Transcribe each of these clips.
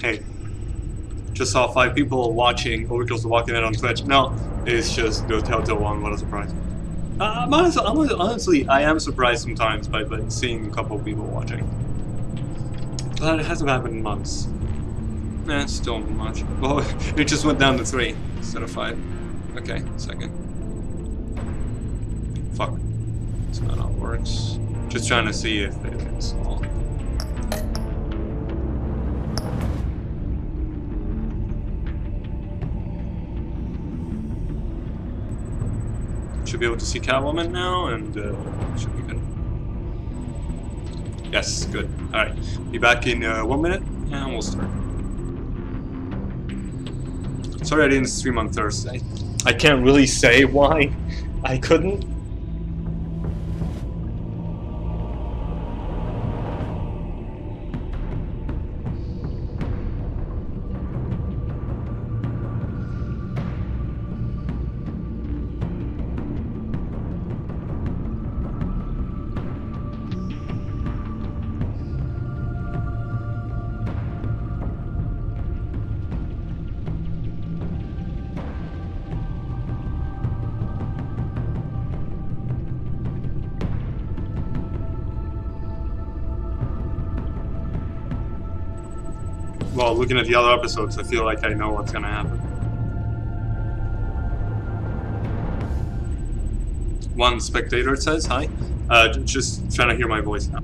Hey, just saw 5 people watching Overkill's The Walking Dead on Twitch. No, it's just the Telltale one. What a surprise! Honestly, I am surprised sometimes by seeing a couple of people watching. But it hasn't happened in months. Nah, still not much. Well, it just went down to 3 instead of 5. Okay, second. Fuck. That's not how it works. Just trying to see if it's all. Should be able to see Catwoman now, and should be good. Yes, good. Alright, be back in 1 minute, and we'll start. Sorry I didn't stream on Thursday. I can't really say why I couldn't. Well, looking at the other episodes, I feel like I know what's gonna happen. One spectator says, hi. Just trying to hear my voice now.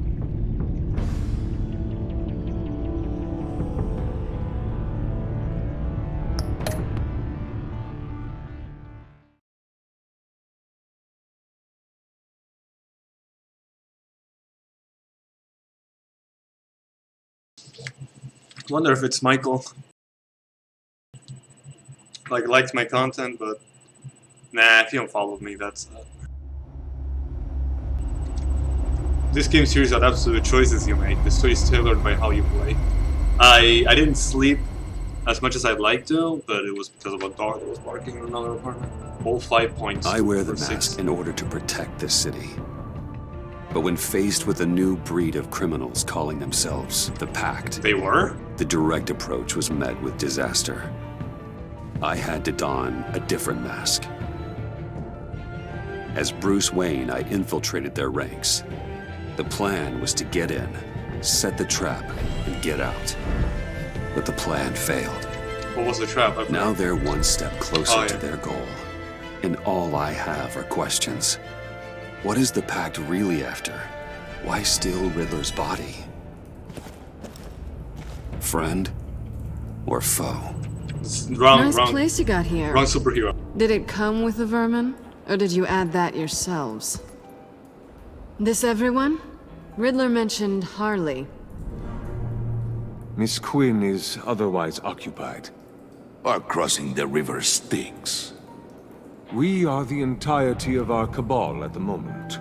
Wonder if it's Michael. Like, liked my content, but nah, if you don't follow me, that's This game series had absolute choices you make. The story is tailored by how you play. I didn't sleep as much as I'd like to, but it was because of a dog that was barking in another apartment. All 5 points. I wear the for mask in order to protect this city. But when faced with a new breed of criminals calling themselves the Pact, They were? the direct approach was met with disaster. I had to don a different mask. As Bruce Wayne, I infiltrated their ranks. The plan was to get in, set the trap, and get out. But the plan failed. What was the trap? Now they're one step closer Oh, yeah. to their goal. And all I have are questions. What is the Pact really after? Why steal Riddler's body? Friend or foe? Wrong, Nice place you got here. wrong superhero. Did it come with the vermin? Or did you add that yourselves? This everyone? Riddler mentioned Harley. Miss Quinn is otherwise occupied. Are crossing the river Styx. We are the entirety of our cabal at the moment.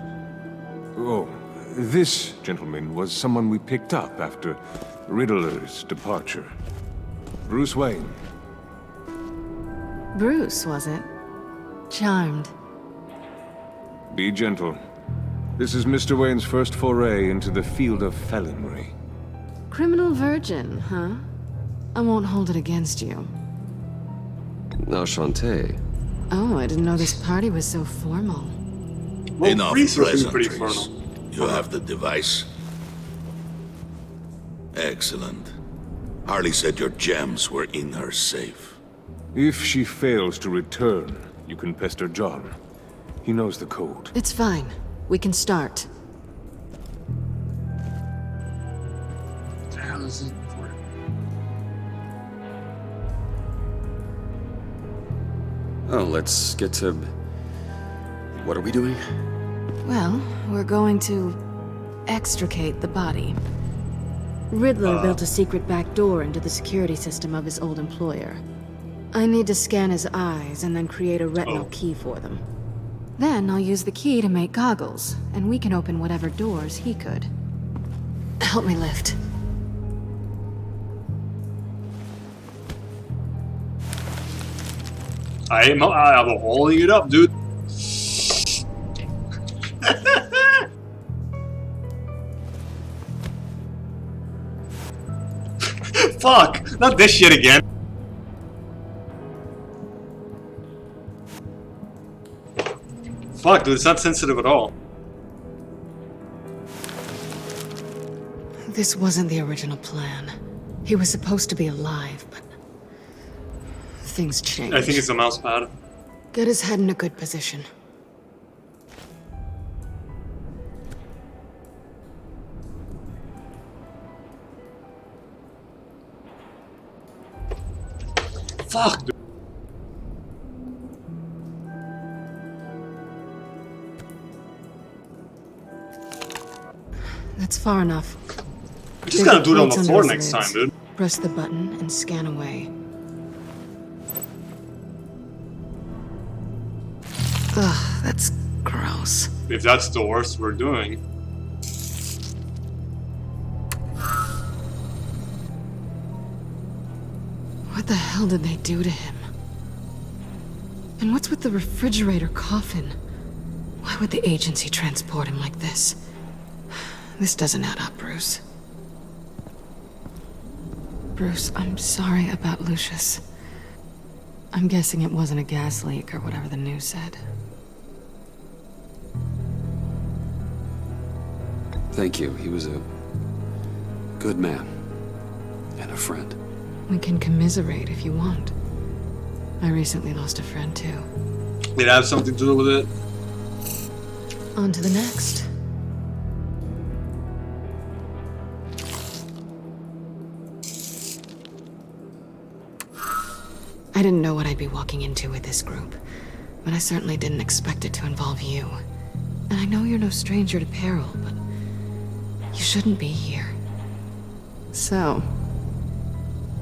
Oh, this gentleman was someone we picked up after Riddler's departure. Bruce Wayne. Bruce, was it? Charmed. Be gentle. This is Mr. Wayne's first foray into the field of felonry. Criminal virgin, huh? I won't hold it against you. Enchanté. Oh, I didn't know this party was so formal. Well, Enough Reese was pretty pleasantries. formal. You have the device? Excellent. Harley said your gems were in her safe. If she fails to return, you can pester John. He knows the code. It's fine. We can start. What the hell is it for? Oh, let's get to... What are we doing? Well, we're going to extricate the body. Riddler built a secret back door into the security system of his old employer. I need to scan his eyes and then create a retinal key for them. Then I'll use the key to make goggles, and we can open whatever doors he could. Help me lift. I'm holding it up, dude. Fuck! Not this shit again. Fuck, dude, it's not sensitive at all. This wasn't the original plan. He was supposed to be alive, but things changed. I think it's a mouse pad. Get his head in a good position. Fuck, dude. That's far enough. We just gotta do it on the floor next time, dude. Press the button and scan away. Ugh, that's gross. If that's the worst we're doing. What the hell did they do to him? And what's with the refrigerator coffin? Why would the agency transport him like this? This doesn't add up, Bruce. Bruce, I'm sorry about Lucius. I'm guessing it wasn't a gas leak or whatever the news said. Thank you. He was a good man and a friend. We can commiserate if you want. I recently lost a friend too. Did it have something to do with it? On to the next. I didn't know what I'd be walking into with this group, but I certainly didn't expect it to involve you. And I know you're no stranger to peril, but you shouldn't be here. So,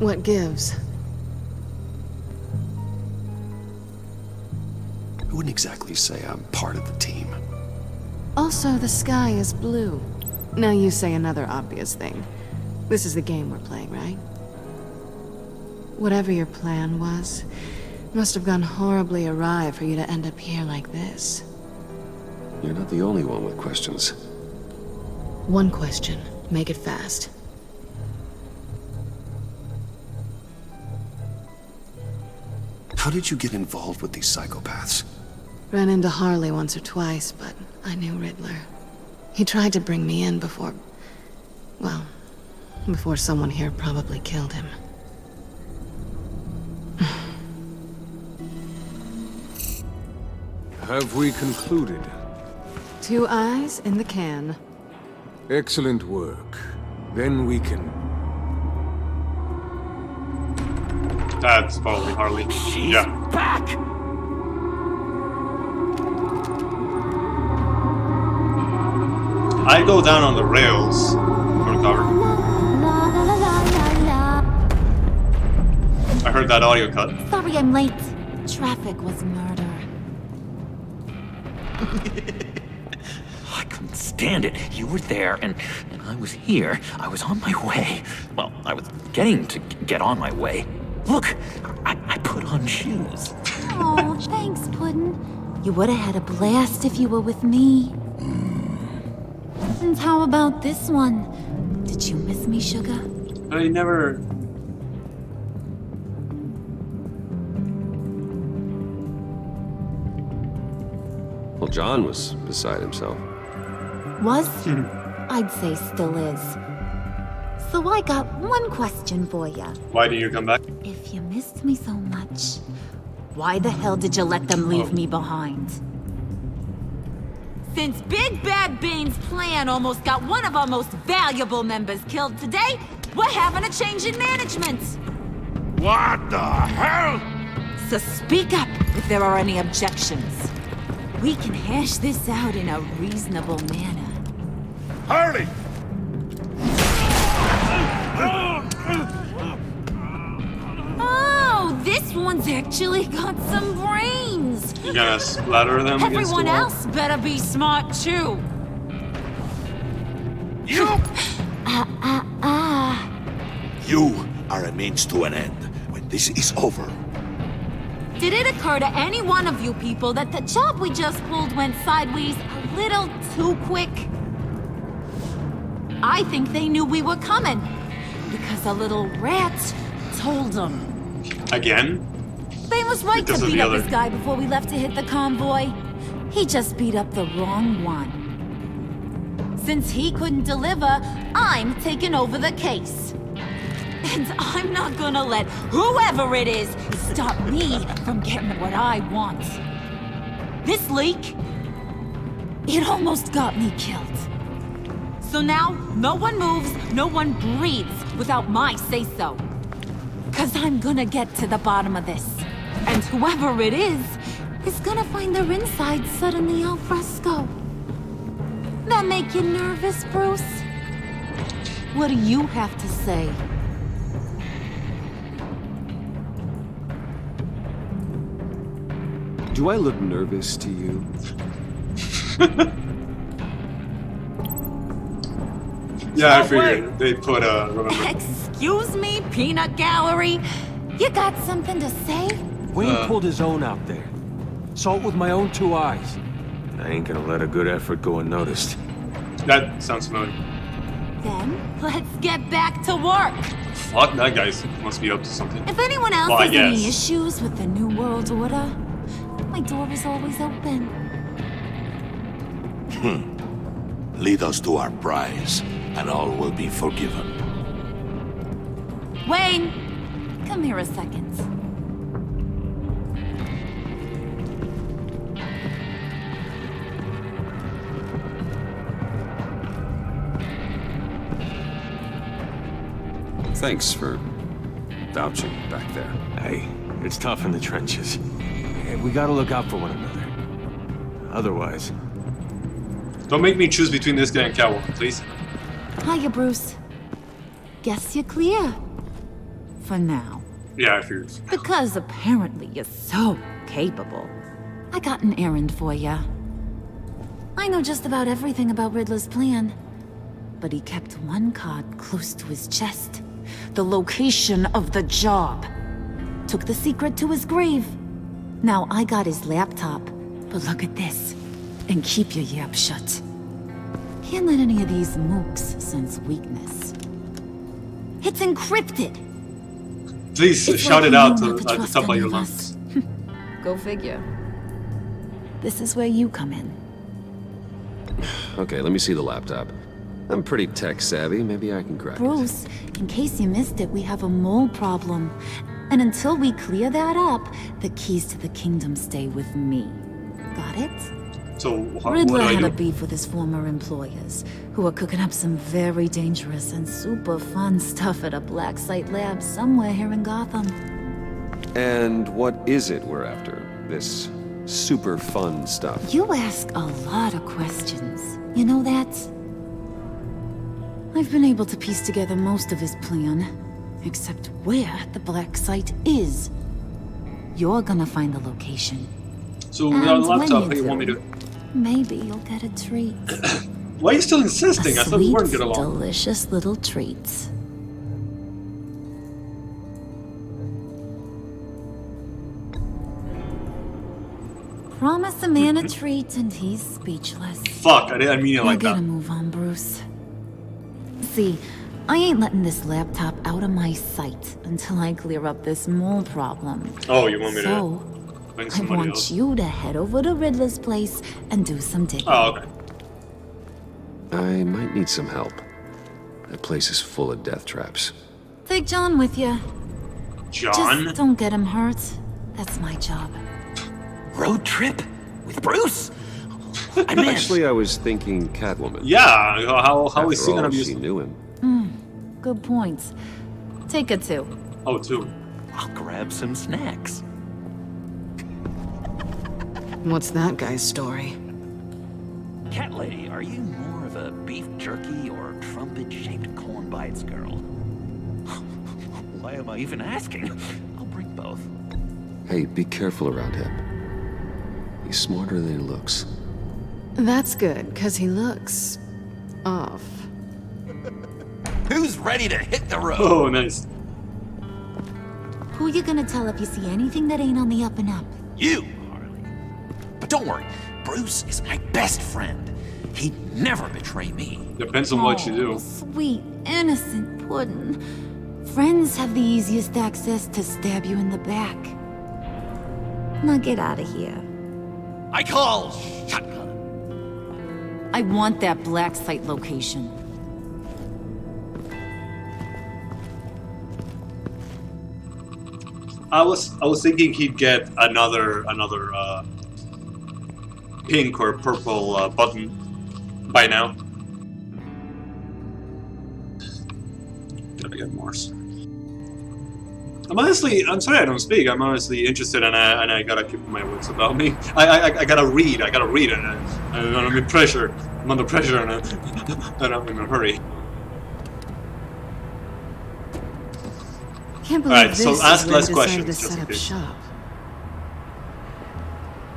what gives? I wouldn't exactly say I'm part of the team. Also, the sky is blue. Now you say another obvious thing. This is the game we're playing, right? Whatever your plan was, must have gone horribly awry for you to end up here like this. You're not the only one with questions. One question. Make it fast. How did you get involved with these psychopaths? Ran into Harley once or twice, but I knew Riddler. He tried to bring me in before... well, before someone here probably killed him. Have we concluded? 2 eyes in the can. Excellent work. Then we can... That's probably Harley. She's Yeah. back! I go down on the rails for cover. I heard that audio cut. Sorry I'm late. Traffic was murder. I couldn't stand it. You were there, and I was here. I was on my way. Well, I was getting to get on my way. Look, I put on shoes. Oh, thanks, Puddin'. You would have had a blast if you were with me. And how about this one? Did you miss me, Sugar? I never... Well, John was beside himself. Was? I'd say still is. So I got one question for you. Why didn't you come back? If you missed me so much, why the hell did you let them leave me behind? Since Big Bad Bane's plan almost got one of our most valuable members killed today, we're having a change in management. What the hell? So speak up if there are any objections. We can hash this out in a reasonable manner. Harley! Oh, this one's actually got some brains. You gonna splatter them against the Everyone wall? else better be smart too. You! Ah. You are a means to an end. When this is over, Did it occur to any one of you people that the job we just pulled went sideways a little too quick? I think they knew we were coming. Because a little rat told him. Again? Bane was right to This is beat the up other. this guy before we left to hit the convoy. He just beat up the wrong one. Since he couldn't deliver, I'm taking over the case. And I'm not gonna let whoever it is stop me from getting what I want. This leak, it almost got me killed. So now, no one moves, no one breathes without my say-so. 'Cause I'm gonna get to the bottom of this. And whoever it is gonna find their inside suddenly al fresco. That make you nervous, Bruce? What do you have to say? Do I look nervous to you? Yeah, I figured they put remember. Excuse me, peanut gallery? You got something to say? Wayne pulled his own out there. Saw it with my own 2 eyes. I ain't gonna let a good effort go unnoticed. That sounds familiar. Then, let's get back to work. Fuck, that guy must be up to something. If anyone else Well, I has any guess. issues with the New World Order, my door is always open. Lead us to our prize, and all will be forgiven. Wayne, come here a second. Thanks for vouching back there. Hey, it's tough in the trenches. We gotta look out for one another. Otherwise... Don't make me choose between this guy and Catwoman, please. Hiya, Bruce. Guess you're clear. For now. Yeah, I figured. Because apparently you're so capable. I got an errand for ya. I know just about everything about Riddler's plan. But he kept one card close to his chest. The location of the job. Took the secret to his grave. Now I got his laptop. But look at this. And keep your yap shut. Can't let any of these mooks sense weakness. It's encrypted. Please It's shout like it you out know to, not to at the trust top of any your of lungs. us. Go figure. This is where you come in. Okay, let me see the laptop. I'm pretty tech savvy. Maybe I can crack it. Bruce, in case you missed it, we have a mole problem. And until we clear that up, the keys to the kingdom stay with me. Got it? So, what Riddler do I had a do? beef with his former employers, who are cooking up some very dangerous and super fun stuff at a black site lab somewhere here in Gotham. And what is it we're after? This super fun stuff. You ask a lot of questions. You know that? I've been able to piece together most of his plan, except where the black site is. You're gonna find the location. So, we got a And when laptop. you How you want me do, to... maybe you'll get a treat. Why are you still insisting? A I thought we sweet, weren't get along. delicious little treat. Promise a man a treat and he's speechless. Fuck, I didn't mean it I like gotta that. move on, Bruce. See, I ain't letting this laptop out of my sight until I clear up this mole problem. Oh, you want me to So, bring I somebody want else? you to head over to Riddler's place and do some digging. Oh, okay. I might need some help. That place is full of death traps. Take John with you. John? Just don't get him hurt. That's my job. Road trip? With Bruce? I'm in. Actually, I was thinking Catwoman. Yeah, how After is he gonna all, be... she knew him. Good point. Take it too. Oh, too. I'll grab some snacks. What's that guy's story? Cat lady, are you more of a beef jerky or trumpet-shaped corn bites girl? Why am I even asking? I'll bring both. Hey, be careful around him. He's smarter than he looks. That's good, because he looks... off. Who's ready to hit the road? Oh, nice. Who you gonna tell if you see anything that ain't on the up and up? You, Harley. But don't worry, Bruce is my best friend. He'd never betray me. Depends on what you Oh, do. sweet, innocent Puddin'. Friends have the easiest access to stab you in the back. Now get out of here. I call shotgun. I want that black site location. I was thinking he'd get another pink or purple button by now. Gotta get more. I'm sorry I don't speak. I'm honestly interested, and I gotta keep my wits about me. I gotta read, and I'm in pressure. I'm under pressure, and I'm in a hurry. Can't believe Alright, this so is ask where he less decided questions, to just set in up case. shop.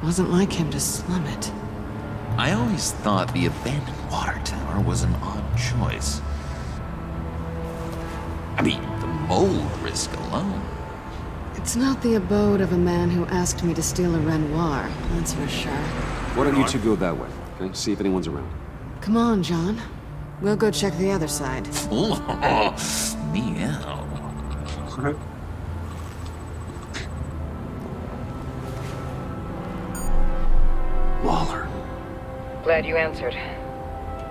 Wasn't like him to slum it. I always thought the abandoned water tower was an odd choice. I mean, the mold risk alone. It's not the abode of a man who asked me to steal a Renoir, that's for sure. Why don't you two go that way, okay? See if anyone's around. Come on, John. We'll go check the other side. Meow. Waller. Glad you answered.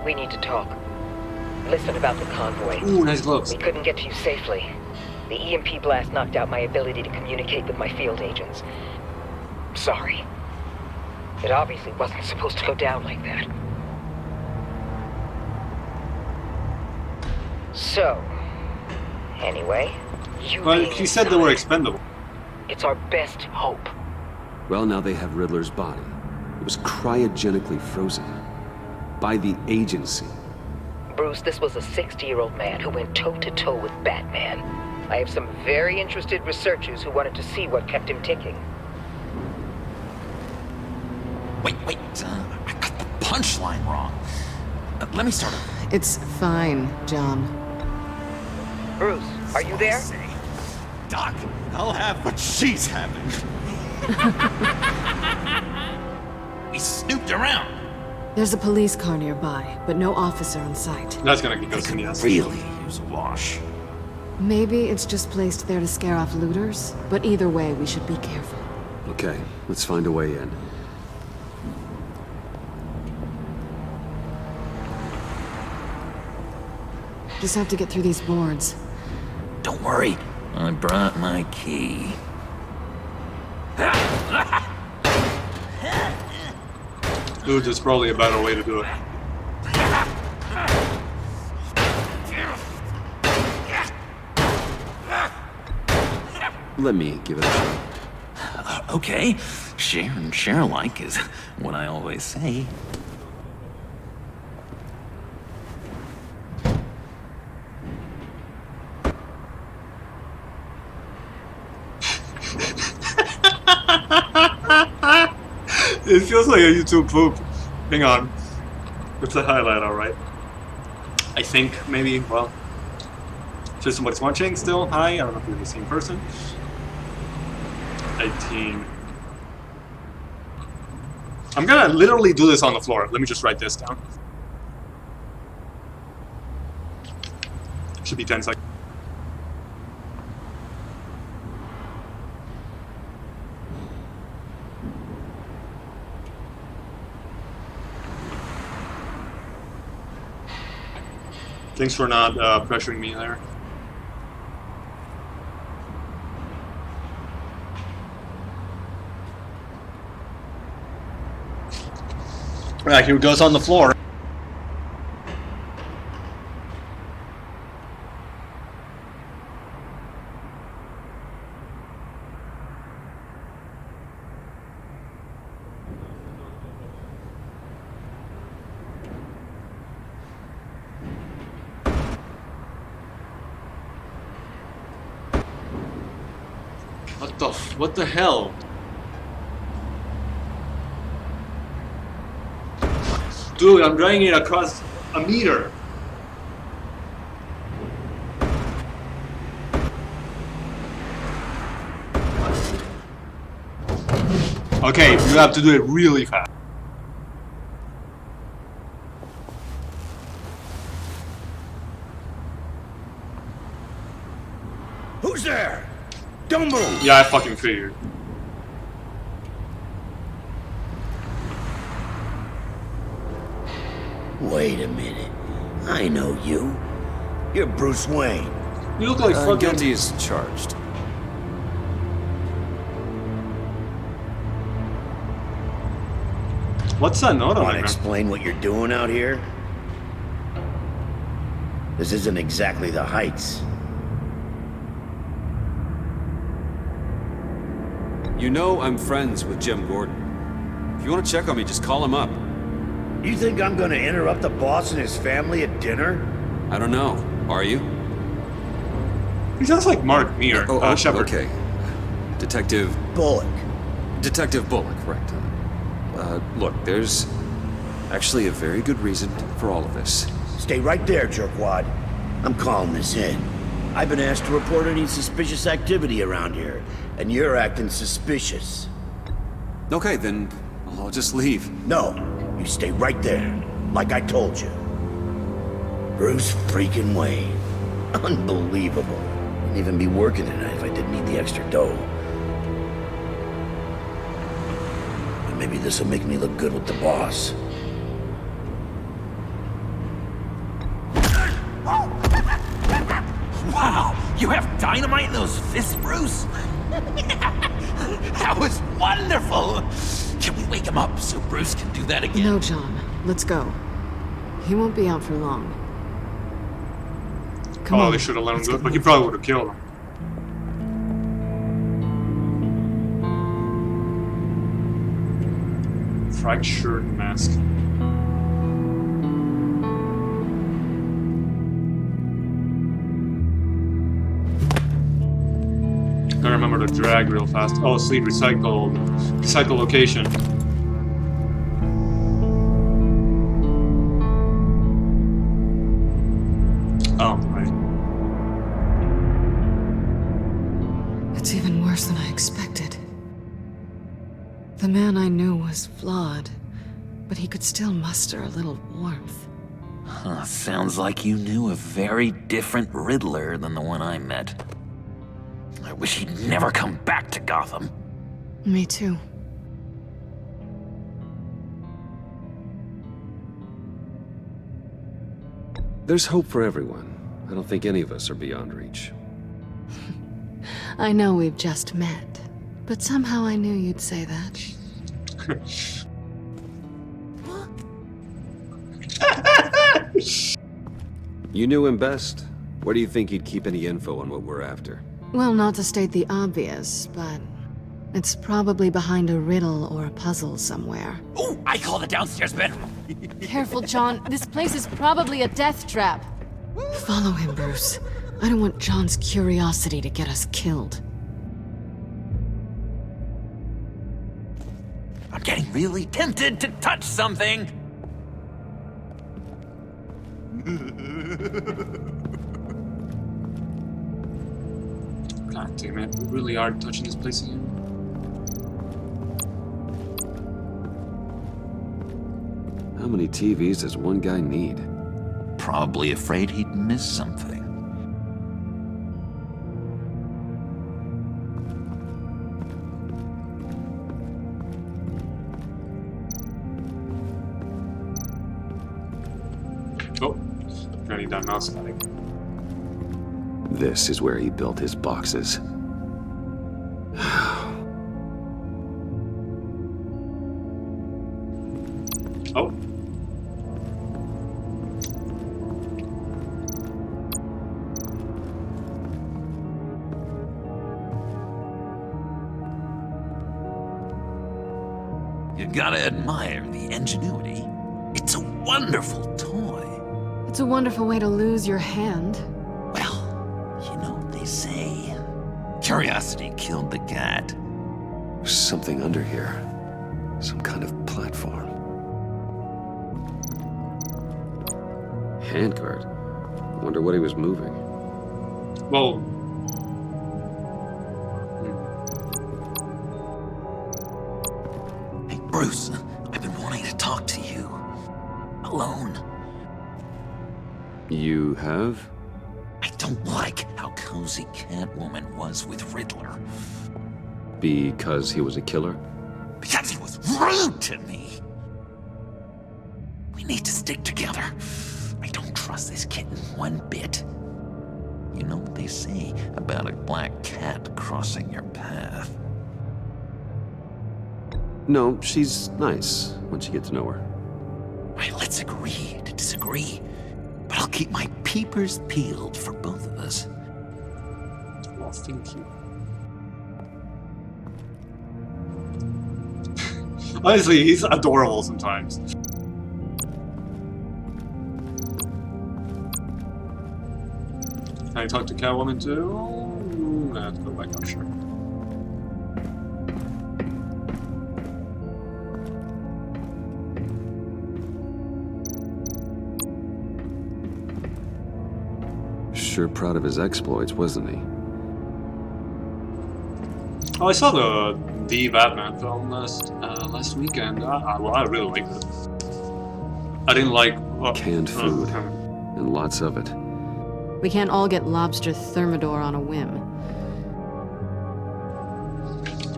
We need to talk. Listen about the convoy. Ooh, nice gloves. We couldn't get to you safely. The EMP blast knocked out my ability to communicate with my field agents. Sorry. It obviously wasn't supposed to go down like that. So, anyway, you Well, being he said they were inside, expendable. it's our best hope. Well, now they have Riddler's body. It was cryogenically frozen. By the agency. Bruce, this was a 60-year-old man who went toe-to-toe with Batman. I have some very interested researchers who wanted to see what kept him ticking. Wait, I got the punchline wrong. Let me start over. It's fine, John. Bruce, are you there? Doc, I'll have what she's having. We snooped around. There's a police car nearby, but no officer in sight. That's gonna kick us in the ass. Really use a wash. Maybe it's just placed there to scare off looters, but either way, we should be careful. Okay, let's find a way in. Just have to get through these boards. Don't worry, I brought my key. Dude, there's probably a better way to do it. Let me give it a shot. Okay, share and share alike is what I always say. It feels like a YouTube poop. Hang on. It's a highlight, alright. I think, maybe, well. Just somebody's watching still. Hi, I don't know if you're the same person. 18. I'm gonna literally do this on the floor. Let me just write this down. Should be 10 seconds. Thanks for not pressuring me there. Alright, here it goes on the floor. What the hell? Dude, I'm dragging it across a meter. Okay, you have to do it really fast. Who's there? Don't move! Yeah, I fucking figured. Wait a minute. I know you. You're Bruce Wayne. You look like fucking... Guilty is charged. What's that note on Want it, to man? explain what you're doing out here? This isn't exactly the Heights. You know I'm friends with Jim Gordon. If you want to check on me, just call him up. You think I'm gonna interrupt the boss and his family at dinner? I don't know. Are you? He sounds like Mark Meir. Shepard. Okay. Detective Bullock. Bullock, right. Look, there's actually a very good reason for all of this. Stay right there, jerkwad. I'm calling this in. I've been asked to report any suspicious activity around here, and you're acting suspicious. Okay, then I'll just leave. No, you stay right there, like I told you. Bruce freaking Wayne. Unbelievable. Wouldn't even be working tonight if I didn't need the extra dough. But maybe this'll make me look good with the boss. Wow, you have dynamite in those fists, Bruce? That was wonderful! Can we wake him up so Bruce can do that again? No, John. Let's go. He won't be out for long. Come on. They should have let him go, but he probably would have killed him. Fractured mask. Gotta remember to drag real fast. Oh, sleep, recycle location. Oh, right. It's even worse than I expected. The man I knew was flawed, but he could still muster a little warmth. Huh, sounds like you knew a very different Riddler than the one I met. I wish he'd never come back to Gotham. Me too. There's hope for everyone. I don't think any of us are beyond reach. I know we've just met, but somehow I knew you'd say that. You knew him best. Where do you think he'd keep any info on what we're after? Well, not to state the obvious, but it's probably behind a riddle or a puzzle somewhere. Ooh, I call the downstairs bedroom. Careful, John. This place is probably a death trap. Follow him, Bruce. I don't want John's curiosity to get us killed. I'm getting really tempted to touch something. God damn it, we really are touching this place again. How many TVs does one guy need? Probably afraid he'd miss something. Oh, I need that mouse back. This is where he built his boxes. Oh. You gotta admire the ingenuity. It's a wonderful toy. It's a wonderful way to lose your hand. Well, you know what they say. Curiosity killed the cat. There's something under here. Some kind of platform. Handguard. Wonder what he was moving. Well. Hey, Bruce, I've been wanting to talk to you. Alone. You have? I don't like how cozy Catwoman was with Riddler. Because he was a killer? Because he was rude to me. We need to stick together. I don't trust this kitten one bit. You know what they say about a black cat crossing your path? No, she's nice once you get to know her. Right, let's agree to disagree. But I'll keep my peepers peeled for both of us. Well, thank you. Honestly, he's adorable sometimes. Can I talk to Catwoman too? I have to go back up, sure. Sure proud of his exploits, wasn't he? Oh, I saw the Batman film last weekend. I really liked it. I didn't like canned food and lots of it. We can't all get lobster thermidor on a whim.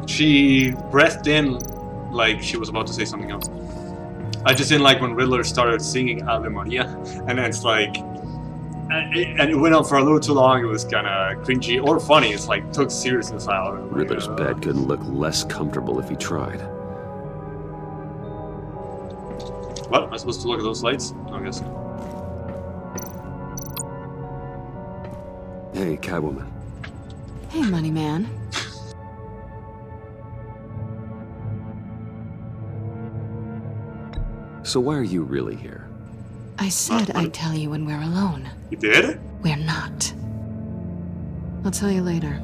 She breathed in like she was about to say something else. I just didn't like when Riddler started singing Ave Maria, and then it's like, and it went on for a little too long. It was kind of cringy or funny. It's like took seriousness out of it. Riddler's bed couldn't look less comfortable if he tried. What? Am I supposed to look at those lights? I guess. Hey, Catwoman. Hey, money man. So why are you really here? I said I'd tell you when we're alone. You did? We're not. I'll tell you later.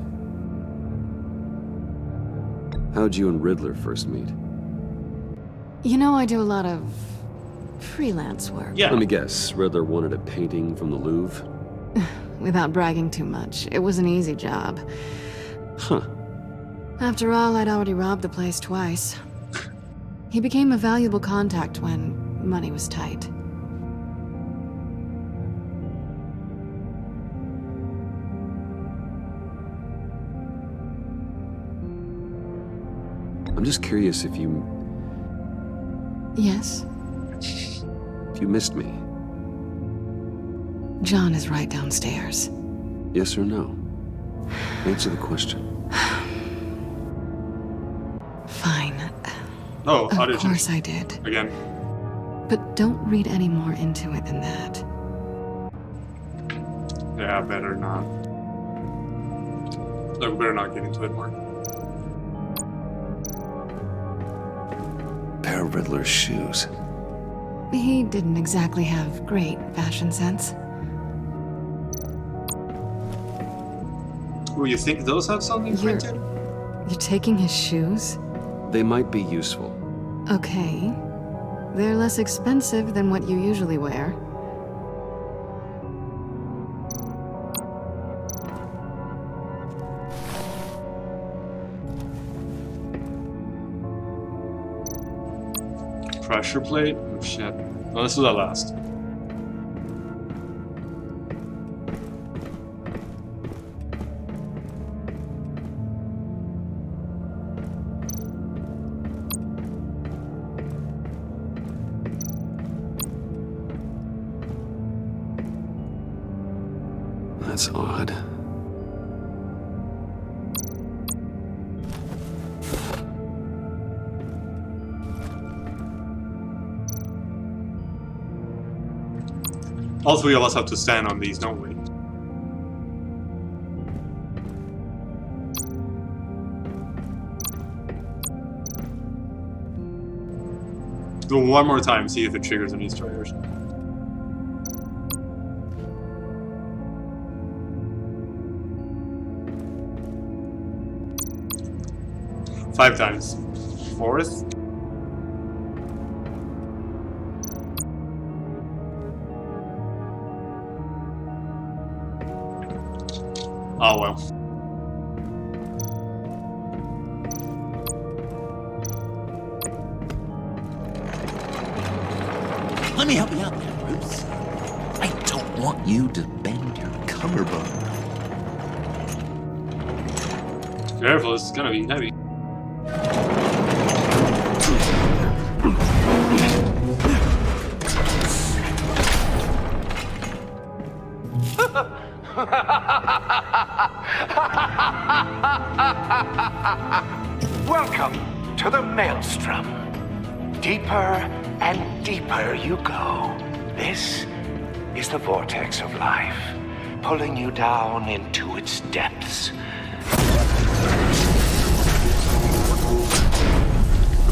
How'd you and Riddler first meet? You know, I do a lot of freelance work. Yeah. Let me guess, Riddler wanted a painting from the Louvre? Without bragging too much, it was an easy job. Huh. After all, I'd already robbed the place twice. He became a valuable contact when money was tight. I'm just curious if you... Yes? If you missed me. John is right downstairs. Yes or no? Answer the question. Fine. Oh, how did you? Of course I did. Again. But don't read any more into it than that. Yeah, better not. Look, better not get into it more. Pair of Riddler's shoes. He didn't exactly have great fashion sense. Oh, you think those have something printed? You're taking his shoes? They might be useful. Okay. They're less expensive than what you usually wear. Pressure plate? Oh shit. Well, this is our last. That's odd. All three of us have to stand on these, don't we? Do it one more time, see if it triggers an Easter egg or something. Five times. Fourth. Oh well. Let me help you out there, Bruce. I don't want you to bend your cummerbund. Careful, this is gonna be heavy. Welcome to the Maelstrom. Deeper and deeper you go. This is the vortex of life, pulling you down into its depths.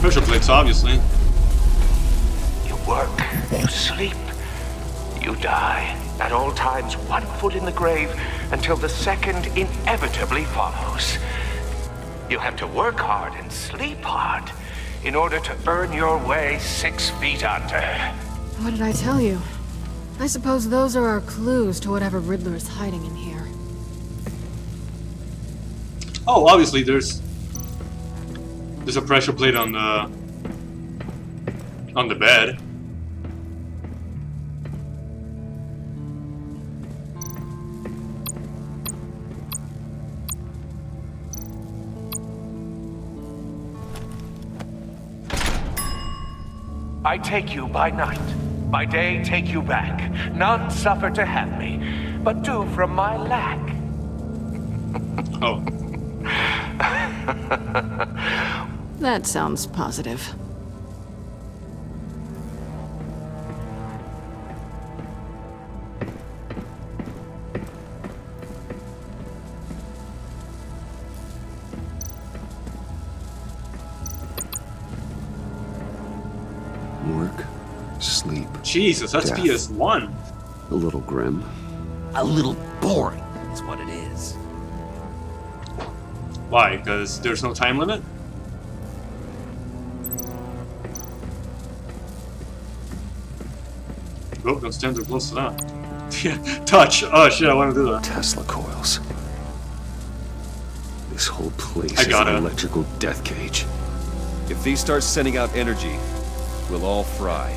Pressure plates, obviously. You work, you sleep, you die. At all times, one foot in the grave until the second inevitably follows. You have to work hard and sleep hard in order to earn your way 6 feet under. What did I tell you? I suppose those are our clues to whatever Riddler is hiding in here. Oh, obviously there's a pressure plate on the bed. I take you by night, by day take you back. None suffer to have me, but do from my lack. Oh. That sounds positive. Work, sleep. Jesus, that's death. PS1. A little grim. A little boring is what it is. Why? Because there's no time limit? Oh, don't stand too close to that. Yeah, touch! Oh shit, I want to do that. Tesla coils. This whole place I is got an it. electrical death cage. If these start sending out energy, we'll all fry.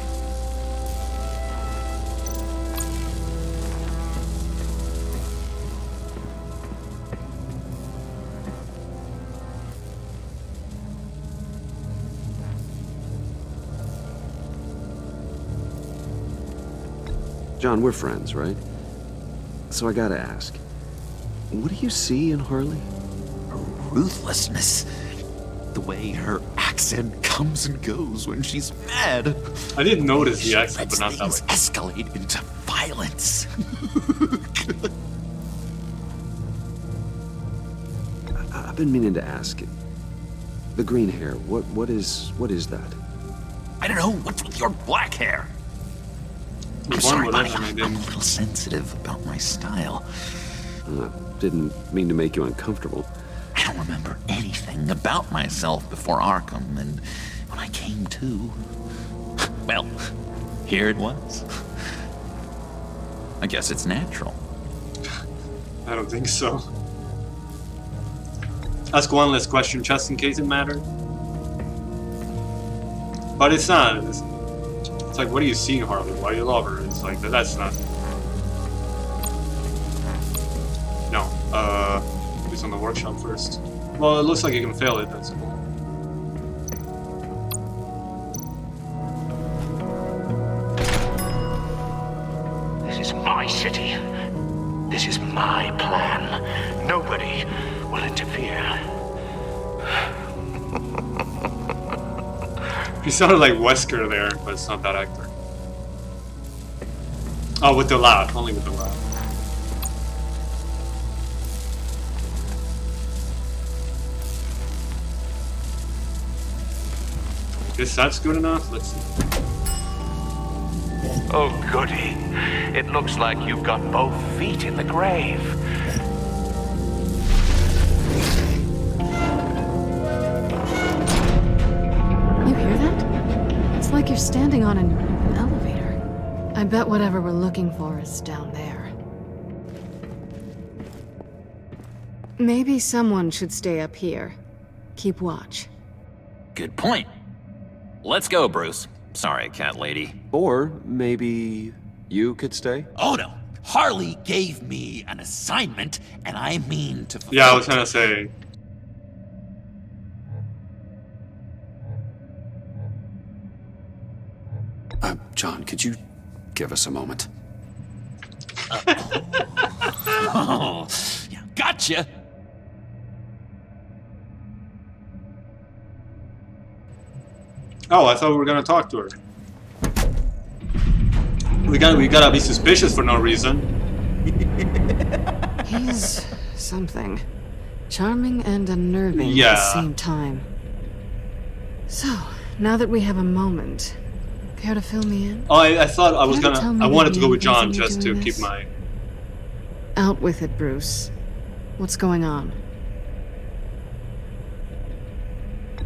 John, we're friends, right? So I gotta ask, what do you see in Harley? Her ruthlessness. The way her accent comes and goes when she's mad. I didn't notice She the accent, lets but not that things way. escalate into violence. I've been meaning to ask. The green hair, what is that? I don't know, what's with your black hair? I'm One sorry, with buddy, that, and I I'm a didn't. little sensitive about my style. Didn't mean to make you uncomfortable. I don't remember anything about myself before Arkham, and when I came to, well, here it was. I guess it's natural. I don't think so. Ask one less question just in case it mattered. But it's not. It's like, what do you see in Harley? Why do you love her? It's like, that's not. No. It's on the workshop first. Well, it looks like you can fail it, that's cool. This is my city. This is my plan. Nobody will interfere. He sounded like Wesker there, but it's not that actor. Oh, with the laugh. Only with the laugh. Guess that's good enough. Let's see. Oh, goody. It looks like you've got both feet in the grave. You hear that? It's like you're standing on an elevator. I bet whatever we're looking for is down there. Maybe someone should stay up here. Keep watch. Good point. Let's go, Bruce. Sorry, cat lady. Or maybe you could stay? Oh no, Harley gave me an assignment, and I mean to fulfill Yeah, I was it. gonna say. John, could you give us a moment? Oh, yeah, gotcha. Oh, I thought we were gonna talk to her. We gotta be suspicious for no reason. He's something. Charming and unnerving Yeah. at the same time. So, now that we have a moment, care to fill me in? Oh, I thought I was Care to tell me I the wanted to go main with John reason you're just to doing keep this? my. Out with it, Bruce. What's going on?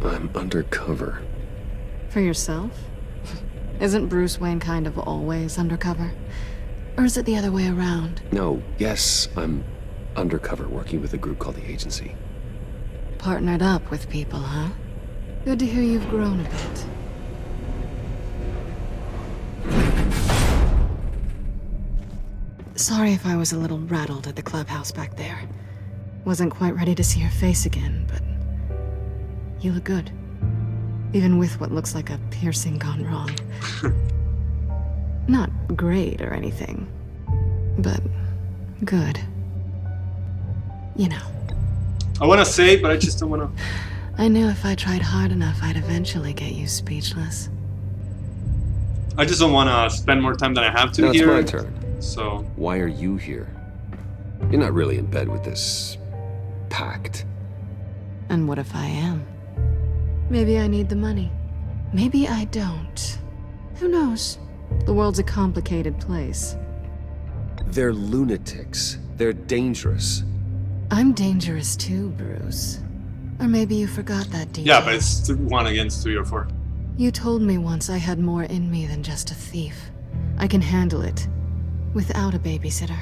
I'm undercover. For yourself? Isn't Bruce Wayne kind of always undercover? Or is it the other way around? No, yes, I'm undercover working with a group called the Agency. Partnered up with people, huh? Good to hear you've grown a bit. Sorry if I was a little rattled at the clubhouse back there. Wasn't quite ready to see your face again, but you look good. Even with what looks like a piercing gone wrong. Not great or anything, but good. You know. I wanna say, but I just don't wanna. I knew if I tried hard enough, I'd eventually get you speechless. I just don't wanna spend more time than I have to Now it's here. my turn. So. Why are you here? You're not really in bed with this Pact. And what if I am? Maybe I need the money. Maybe I don't. Who knows? The world's a complicated place. They're lunatics. They're dangerous. I'm dangerous too, Bruce. Or maybe you forgot that detail. Yeah, but it's 1 against 3 or 4. You told me once I had more in me than just a thief. I can handle it. Without a babysitter.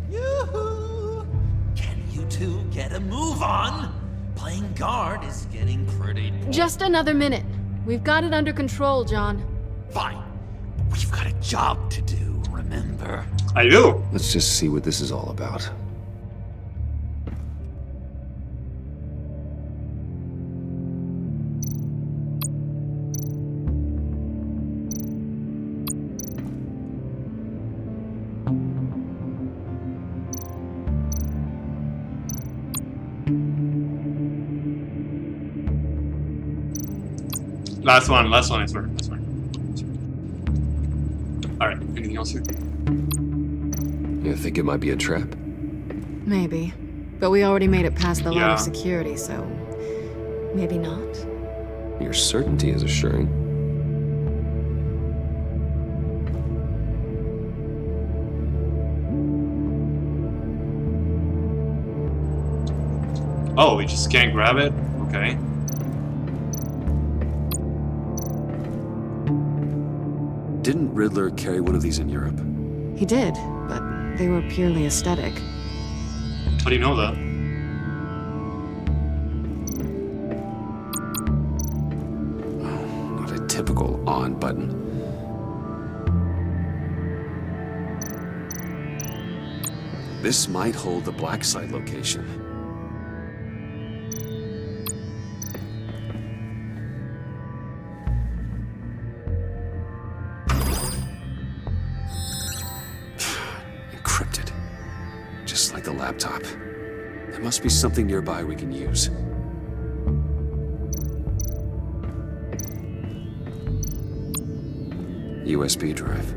Yoo-hoo! Can you two get a move on? Playing guard is getting pretty... Just another minute. We've got it under control, John. Fine. We've got a job to do, remember? I do. Let's just see what this is all about. Last one, I swear. Alright, anything else here? You think it might be a trap? Maybe. But we already made it past the line Yeah. of security, so... maybe not. Your certainty is assuring. Oh, we just can't grab it? Okay. Didn't Riddler carry one of these in Europe? He did, but they were purely aesthetic. How do you know that? Not a typical on button. This might hold the black site location. Encrypted. Just like the laptop. There must be something nearby we can use. USB drive.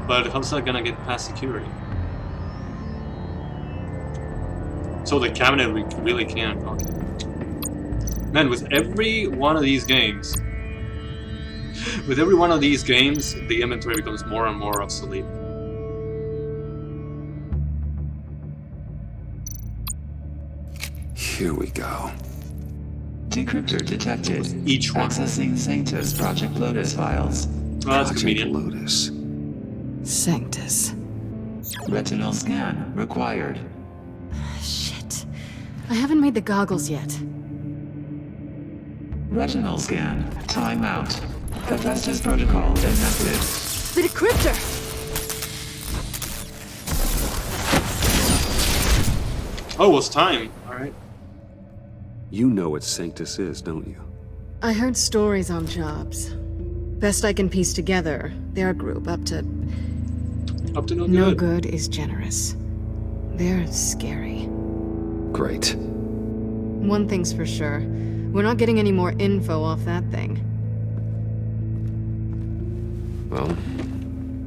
But how's that gonna get past security? So the cabinet we really can't. Okay. Man, with every one of these games, the inventory becomes more and more obsolete. Here we go. Decryptor detected. Each one. Accessing Sanctus Project Lotus files. Oh, that's Project convenient. Lotus. Sanctus. Retinal scan required. Shit. I haven't made the goggles yet. Retinal scan. Timeout. Hephaestus protocol detected. The decryptor! Oh, it's time. Alright. You know what Sanctus is, don't you? I heard stories on jobs. Best I can piece together, their group up to no good is generous. They're scary. Great. One thing's for sure. We're not getting any more info off that thing. Well,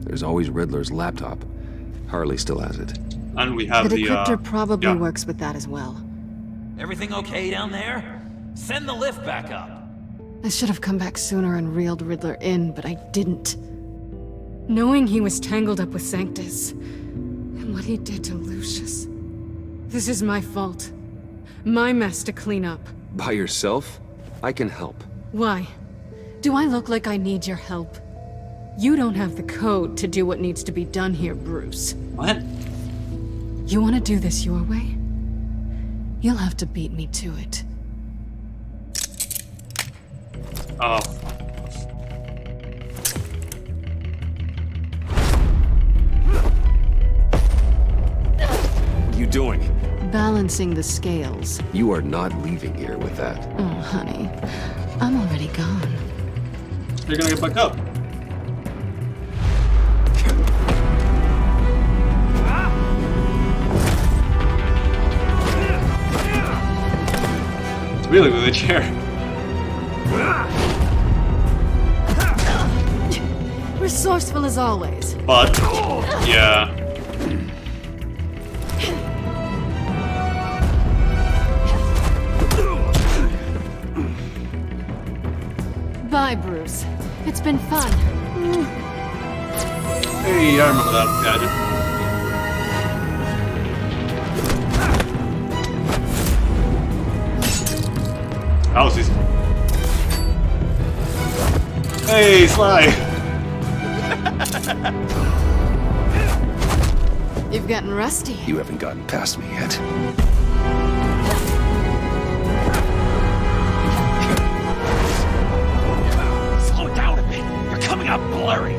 there's always Riddler's laptop. Harley still has it. And we have the the decryptor probably works with that as well. Everything okay down there? Send the lift back up. I should have come back sooner and reeled Riddler in, but I didn't. Knowing he was tangled up with Sanctus, and what he did to Lucius. This is my fault. My mess to clean up. By yourself? I can help. Why? Do I look like I need your help? You don't have the code to do what needs to be done here, Bruce. What? You want to do this your way? You'll have to beat me to it. Oh. What are you doing? Balancing the scales. You are not leaving here with that. Oh, honey. I'm already gone. You're gonna get back up. It's really with a chair. Resourceful as always. But, yeah. Bye, Bruce. It's been fun. Hey, I remember that gadget. That was easy. Hey, Sly! You've gotten rusty. You haven't gotten past me yet. Slow down a bit. You're coming out blurry.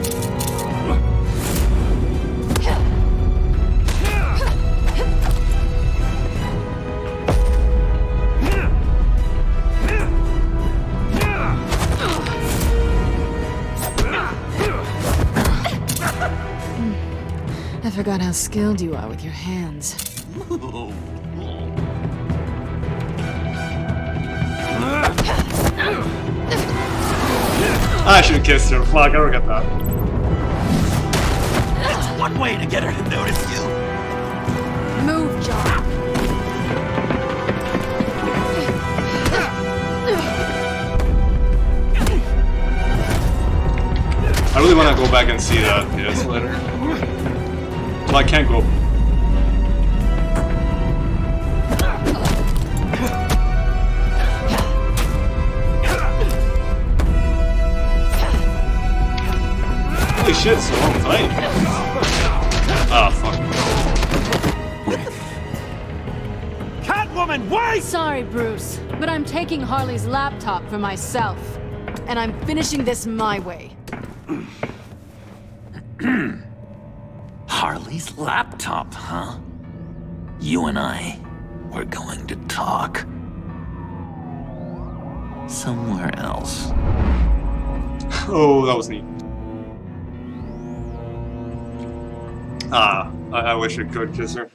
I forgot how skilled you are with your hands. I should have kissed her. Fuck, I forgot that. That's one way to get her to notice you. Move, John. I really want to go back and see that PS later. Well, I can't go. Holy shit, it's a long fight. Ah, fuck. Catwoman, wait! Sorry, Bruce, but I'm taking Harley's laptop for myself. And I'm finishing this my way. Harley's laptop, huh? You and I, we're going to talk. Somewhere else. Oh, that was neat. Ah, I wish I could kiss her.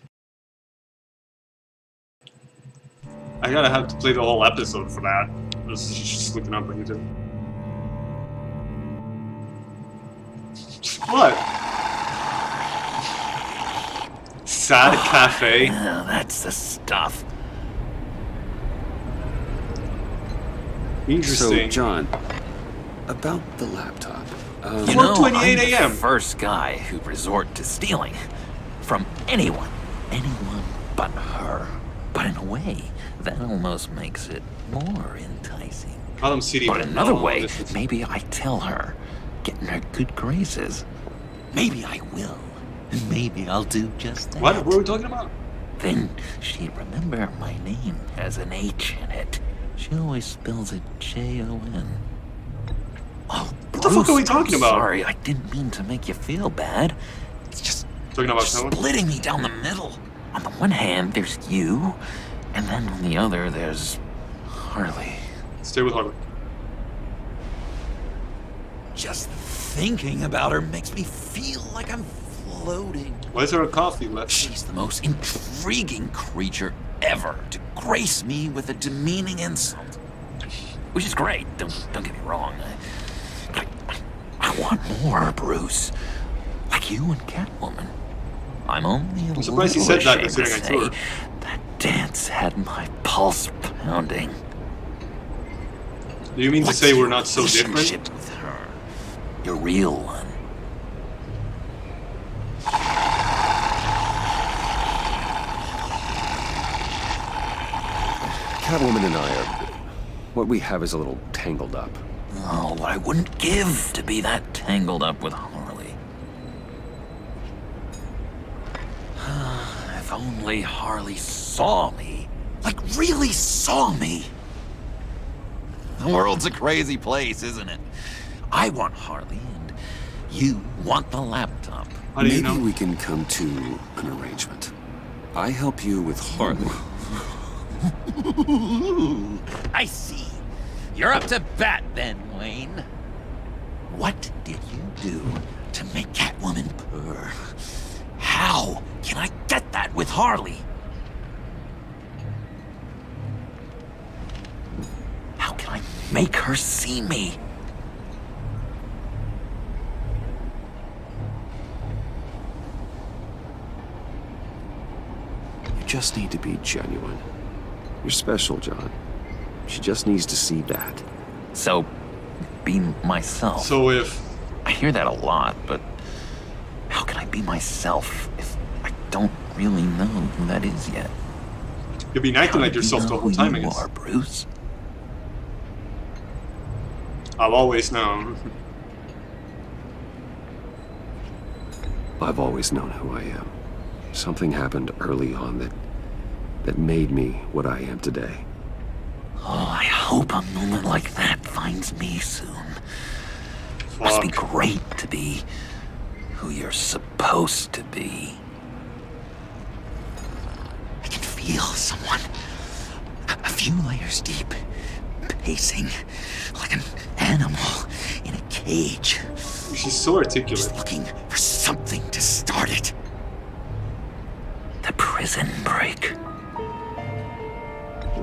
I gotta have to play the whole episode for that. This is just looking up on YouTube. What? Sad Cafe? Yeah, that's the stuff. Interesting. So, John, about the laptop. You know, 4:28 I'm the a.m. first guy who resort to stealing from anyone but her. But in a way, that almost makes it more enticing. Gotham City. But another way, maybe I tell her, get in her good graces. Maybe I will. And maybe I'll do just that. What were we talking about? Then she'd remember my name has an H in it. She always spells it Jon. Oh, the fuck are we talking about? Sorry, I didn't mean to make you feel bad. It's just Talking about someone? splitting me down the middle. On the one hand, there's you, and then on the other, there's Harley. Stay with Harley. Just thinking about her makes me feel like I'm floating. Why is there a coffee left? She's the most intriguing creature ever to grace me with a demeaning insult. Which is great, don't get me wrong. I want more, Bruce. Like you and Catwoman. I'm only a surprised he little said that ashamed to considering I say that dance had my pulse pounding. Do you mean to say we're not so different? Relationship with her, your real one. Catwoman and I are... What we have is a little tangled up. Oh, what I wouldn't give to be that tangled up with Harley. If only Harley saw me. Like, really saw me. The world's a crazy place, isn't it? I want Harley, and you want the laptop. How do you Maybe know? we can come to an arrangement. I help you with Harley. I see. You're up to bat then, Wayne. What did you do to make Catwoman purr? How can I get that with Harley? How can I make her see me? You just need to be genuine. You're special, John. She just needs to see that. So, be myself. So if... I hear that a lot, but how can I be myself if I don't really know who that is yet? You'll be acting like yourself the whole time, I You guess. are, Bruce. I've always known. I've always known who I am. Something happened early on that made me what I am today. Oh, I hope a moment like that finds me soon. Must be great to be who you're supposed to be. I can feel someone a few layers deep, pacing like an animal in a cage. She's so articulate. Just looking for something to start it. The prison break.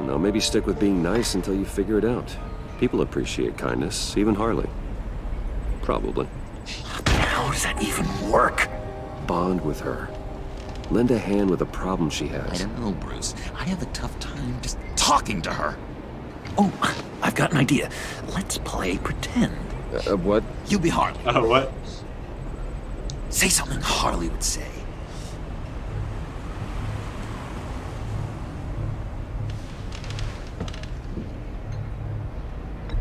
Now, maybe stick with being nice until you figure it out. People appreciate kindness, even Harley. Probably. How does that even work? Bond with her. Lend a hand with a problem she has. I don't know, Bruce. I have a tough time just talking to her. Oh, I've got an idea. Let's play pretend. What? You be Harley. What? Say something Harley would say.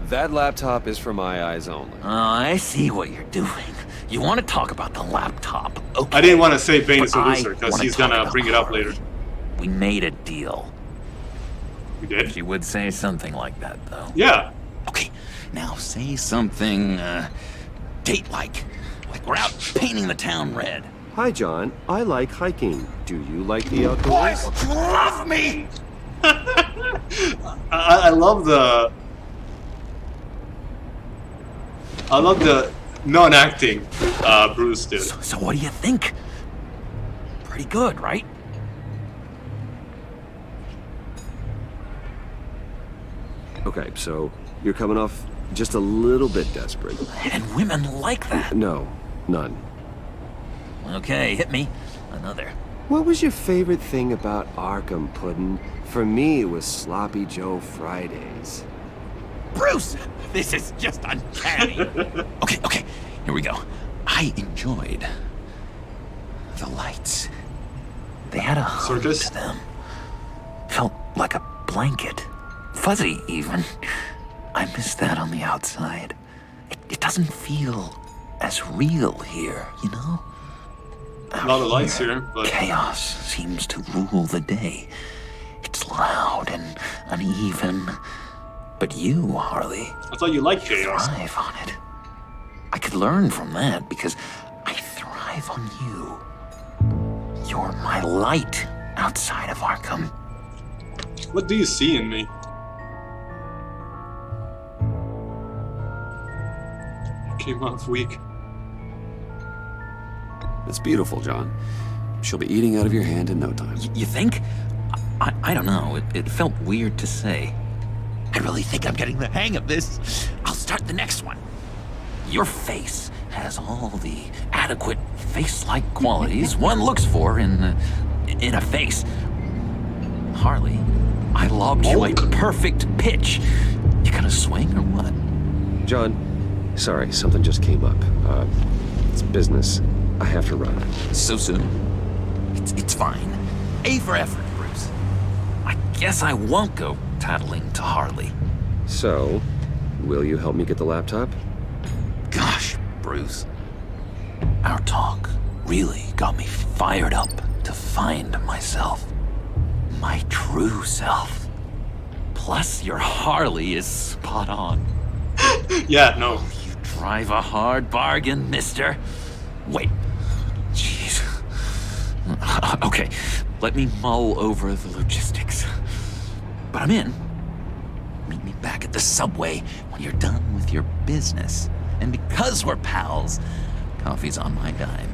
That laptop is for my eyes only. I see what you're doing. You want to talk about the laptop. Okay. I didn't want to say Bane is a But I loser because wanna he's talk gonna about bring it up Harley. later. We made a deal. We did? She would say something like that, though. Yeah. Okay, now say something, date-like. Like we're out painting the town red. Hi, John. I like hiking. Do you like the outdoors? Boys, love me! I love the... I love the non-acting Bruce did. So what do you think? Pretty good, right? Okay, so you're coming off just a little bit desperate. And women like that. No, none. Okay, hit me. Another. What was your favorite thing about Arkham, Puddin'? For me, it was Sloppy Joe Fridays. Bruce! This is just uncanny. Okay, here we go. I enjoyed the lights. They had a hum to them. Felt like a blanket. Fuzzy, even. I miss that on the outside. It doesn't feel as real here, you know? A lot of lights here, but... Chaos seems to rule the day. It's loud and uneven. But you, Harley... I thought you liked chaos. Thrive on it. could learn from that because I thrive on you. You're my light outside of Arkham. What do you see in me? Came off weak. It's beautiful, John. She'll be eating out of your hand in no time. You think? I don't know. It felt weird to say. I really think I'm getting the hang of this. I'll start the next one. Your face has all the adequate face-like qualities one looks for in a face. Harley, I lobbed you a perfect pitch. You gonna swing or what? John, sorry, something just came up. It's business. I have to run. So soon? It's fine. A for effort, Bruce. I guess I won't go tattling to Harley. So, will you help me get the laptop? Gosh, Bruce. Our talk really got me fired up to find myself. My true self. Plus, your Harley is spot on. Yeah, no. You drive a hard bargain, mister. Wait. Jeez. Okay, let me mull over the logistics. But I'm in. Meet me back at the subway when you're done with your business. And because we're pals, coffee's on my dime.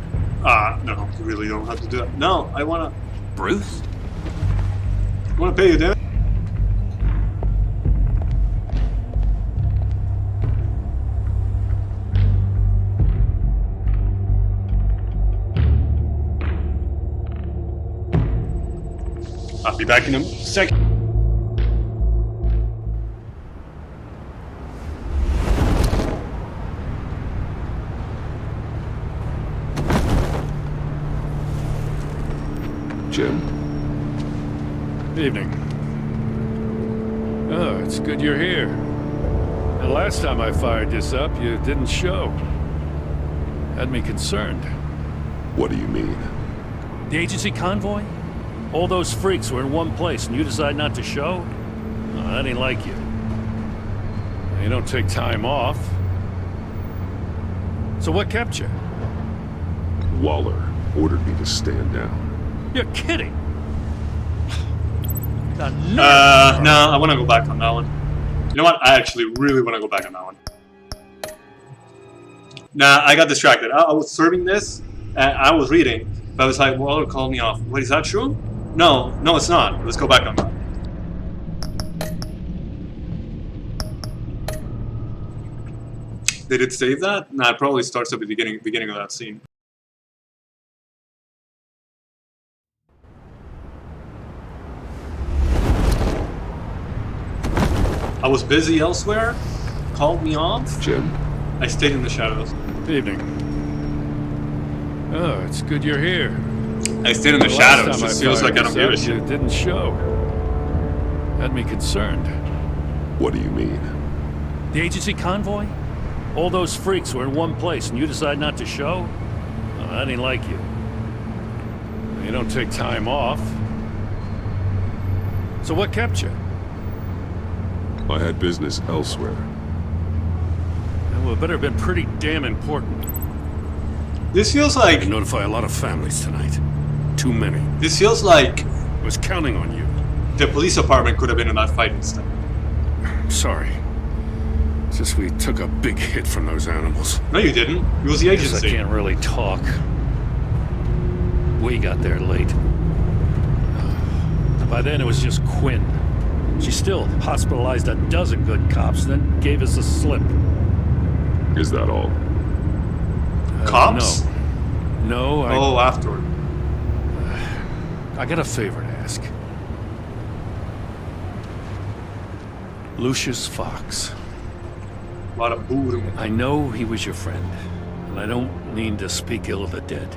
No, you really don't have to do that. No, I wanna... Bruce? I wanna pay you, damn it. I'll be back in a second. Jim? Evening. Oh, it's good you're here. The last time I fired this up, you didn't show. Had me concerned. What do you mean? The agency convoy? All those freaks were in one place and you decide not to show? Oh, that ain't like you. You don't take time off. So what kept you? Waller ordered me to stand down. You're kidding! No, I want to go back on that one. You know what? I actually really want to go back on that one. Nah, I got distracted. I was serving this, and I was reading, but I was like, Waller called me off. Wait, is that true? No, it's not. Let's go back on that. Did it save that? Nah, it probably starts at the beginning of that scene. I was busy elsewhere, called me off. Jim? I stayed in the shadows. Evening. Oh, it's good you're here. I stayed in the shadows. It feels like I don't give a shit. You didn't show. Had me concerned. What do you mean? The agency convoy? All those freaks were in one place and you decide not to show? Oh, that ain't like you. You don't take time off. So what kept you? I had business elsewhere. Well, it better have been pretty damn important. This feels like... I notify a lot of families tonight. Too many. This feels like... I was counting on you. The police department could have been in that fight instead. Sorry. It's just we took a big hit from those animals. No, you didn't. It was the agency. I can't really talk. We got there late. By then it was just Quinn. She still hospitalized a dozen good cops, then gave us a slip. Is that all? Cops? No, Oh, afterward. I got a favor to ask. Lucius Fox. A lot of booing. I know he was your friend, and I don't mean to speak ill of the dead.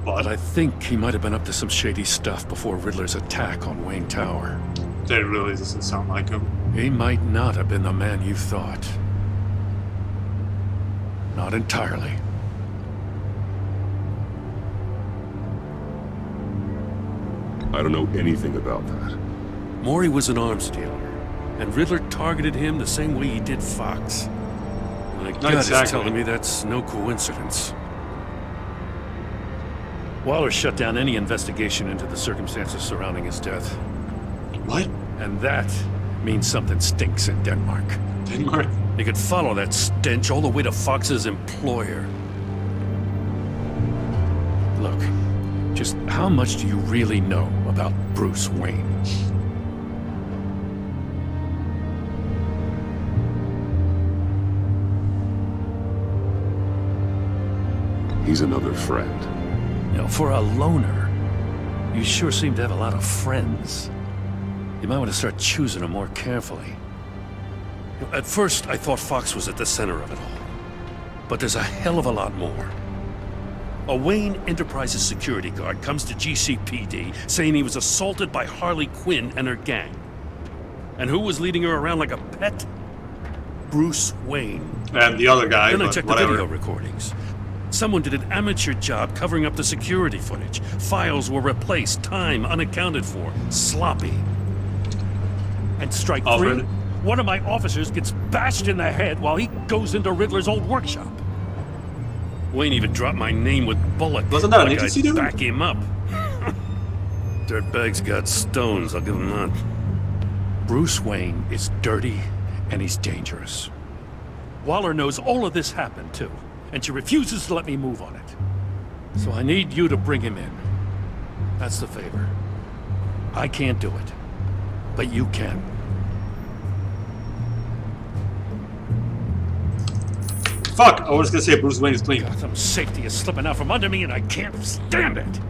But I think he might have been up to some shady stuff before Riddler's attack on Wayne Tower. That really doesn't sound like him. He might not have been the man you thought. Not entirely. I don't know anything about that. Maury was an arms dealer, and Riddler targeted him the same way he did Fox. My Not gut is exactly. telling me that's no coincidence. Waller shut down any investigation into the circumstances surrounding his death. What? And that means something stinks in Denmark. Denmark? You could follow that stench all the way to Fox's employer. Look, just how much do you really know about Bruce Wayne? He's another friend. You know, for a loner, you sure seem to have a lot of friends. You might want to start choosing them more carefully. You know, at first, I thought Fox was at the center of it all. But there's a hell of a lot more. A Wayne Enterprises security guard comes to GCPD saying he was assaulted by Harley Quinn and her gang. And who was leading her around like a pet? Bruce Wayne. And the other guy, Then I but checked whatever. the video recordings. Someone did an amateur job covering up the security footage. Files were replaced, time unaccounted for, sloppy. And strike Alfred? three, one of my officers gets bashed in the head while he goes into Riddler's old workshop. Wayne even dropped my name with Bullock. Wasn't that an like agency I'd dude? back him up. Dirtbag's got stones, I'll give him that. Bruce Wayne is dirty and he's dangerous. Waller knows all of this happened too, and she refuses to let me move on it. So I need you to bring him in. That's the favor. I can't do it, but you can. Fuck! I was gonna say Bruce Wayne is clean. Gotham safety is slipping out from under me and I can't stand it.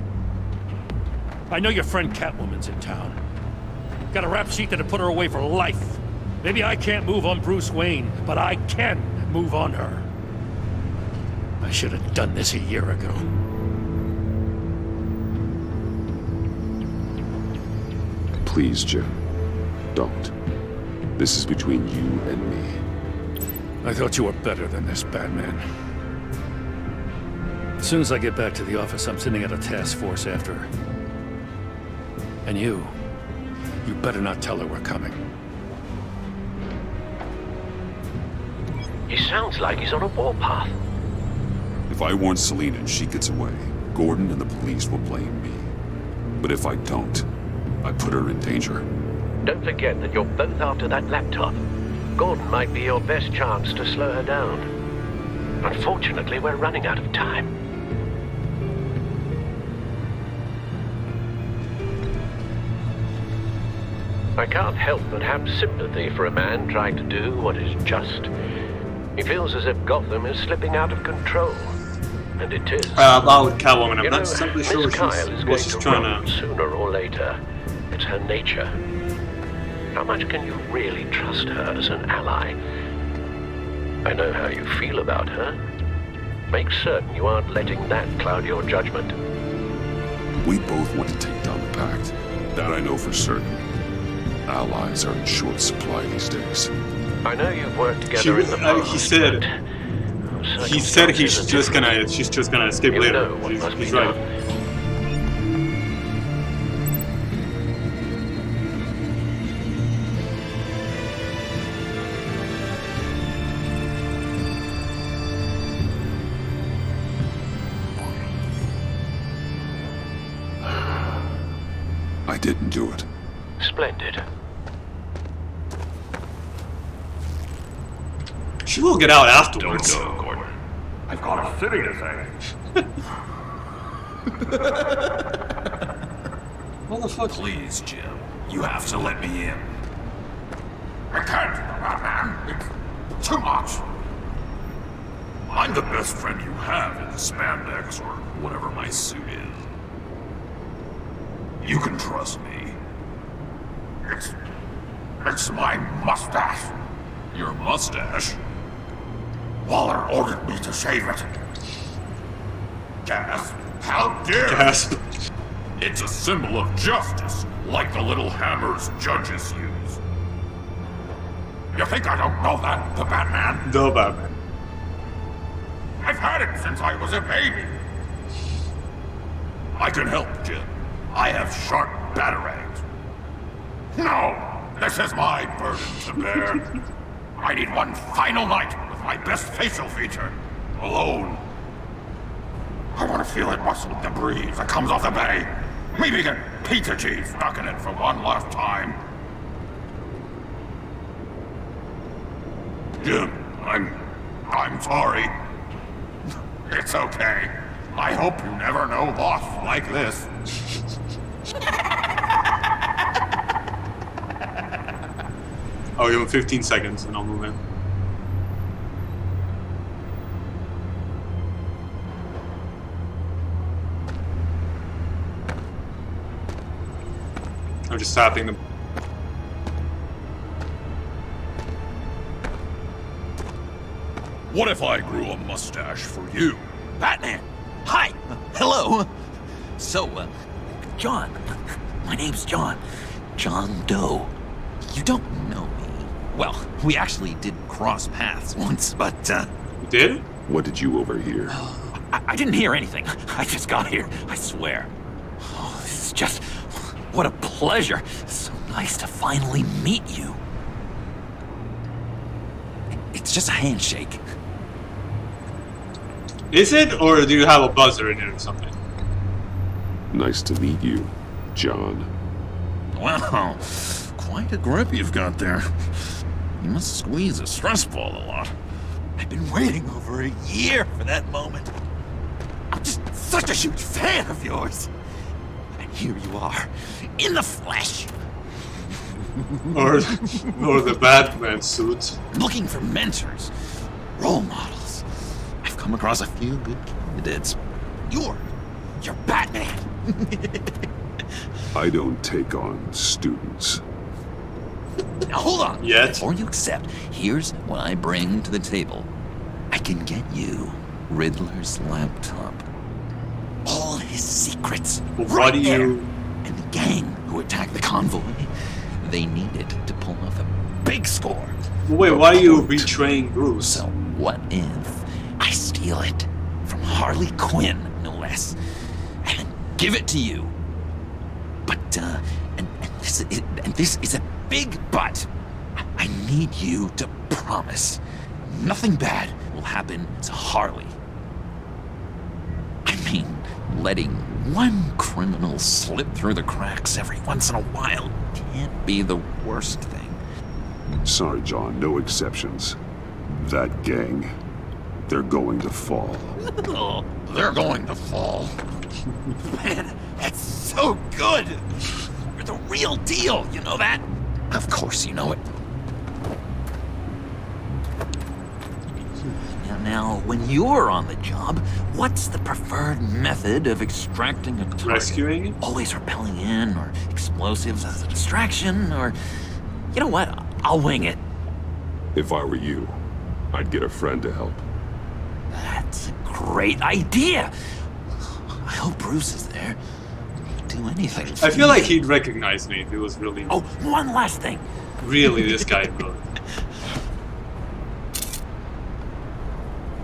I know your friend Catwoman's in town. Got a rap sheet that'd put her away for life. Maybe I can't move on Bruce Wayne, but I can move on her. I should have done this a year ago. Please, Jim. Don't. This is between you and me. I thought you were better than this, Batman. As soon as I get back to the office, I'm sending out a task force after her. And you better not tell her we're coming. He sounds like he's on a warpath. If I warn Selina and she gets away, Gordon and the police will blame me. But if I don't, I put her in danger. Don't forget that you're both after that laptop. Gordon might be your best chance to slow her down. Unfortunately, we're running out of time. I can't help but have sympathy for a man trying to do what is just. He feels as if Gotham is slipping out of control. And it is. About Catwoman, I'm You not know, simply Miss sure Kyle is going she's to trying run to... sooner or later. It's her nature. How much can you really trust her as an ally? I know how you feel about her. Make certain you aren't letting that cloud your judgment. We both want to take down the Pact. That I know for certain. Allies are in short supply these days. I know you've worked together in the past. He said she's just gonna escape You later. know what must be He's right. done. I didn't do it. Splendid. She will get out afterwards. Don't go, Gordon. I've got a city to save. What the fuck? Please, Jim. You have to let me in. I can't, Batman. It's too much. I'm the best friend you have in the spandex or whatever my suit is. You can trust me. It's my mustache. Your mustache? Waller ordered me to shave it. Gasp. How dare you? Gasp. It's a symbol of justice, like the little hammers judges use. You think I don't know that, the Batman? The Batman. I've had it since I was a baby. I can help, Jim. I have sharp batarangs. No, this is my burden to bear. I need one final night with my best facial feature. Alone. I want to feel it rustle with the breeze that comes off the bay. Maybe get pizza cheese stuck in it for one last time. Jim, I'm sorry. It's okay. I hope you never know loss like this. I'll give him 15 seconds and I'll move in. I'm just tapping them. What if I grew a mustache for you? Batman! Hi! Hello! So, John. My name's John. John Doe. You don't know me. Well, we actually did cross paths once, but, You did? What did you overhear? I didn't hear anything. I just got here, I swear. Oh, this is just... What a pleasure. So nice to finally meet you. It's just a handshake. Is it, or do you have a buzzer in it or something? Nice to meet you, John. Wow, quite a grip you've got there. You must squeeze a stress ball a lot. I've been waiting over a year for that moment. I'm just such a huge fan of yours. And here you are, in the flesh. or the Batman suit. Looking for mentors, role models. I've come across a few good candidates. You're Batman. I don't take on students. Now hold on. Yet. Before you accept, here's what I bring to the table. I can get you Riddler's laptop. All his secrets. But right why do there. you... And the gang who attacked the convoy, they needed to pull off a big score. Wait, why are you betraying Bruce? So what if I steal it from Harley Quinn, no less, and then give it to you? But, and this is a big but. I need you to promise nothing bad will happen to Harley. I mean, letting one criminal slip through the cracks every once in a while can't be the worst thing. Sorry, John, no exceptions. That gang, they're going to fall. Oh, they're going to fall. Man, that's so good! You're the real deal, you know that? Of course you know it. Now, when you're on the job, what's the preferred method of extracting a target? Rescuing it? Always rappelling in, or explosives as a distraction, or... You know what? I'll wing it. If I were you, I'd get a friend to help. That's a great idea! I hope Bruce is there. He'd do anything for I feel me. like he'd recognize me if he was really... Oh, one last thing. Really, this guy, bro.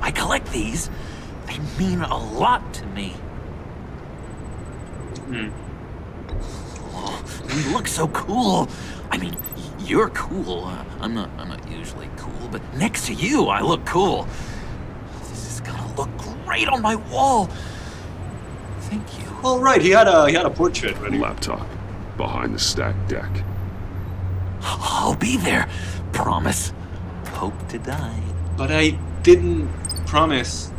I collect these. They mean a lot to me. Oh, you look so cool. I mean, you're cool. I'm not usually cool, but next to you, I look cool. This is gonna look great on my wall. Thank you. Oh right, he had a portrait ready. Laptop behind the stacked deck. I'll be there. Promise. Hope to die. But I didn't promise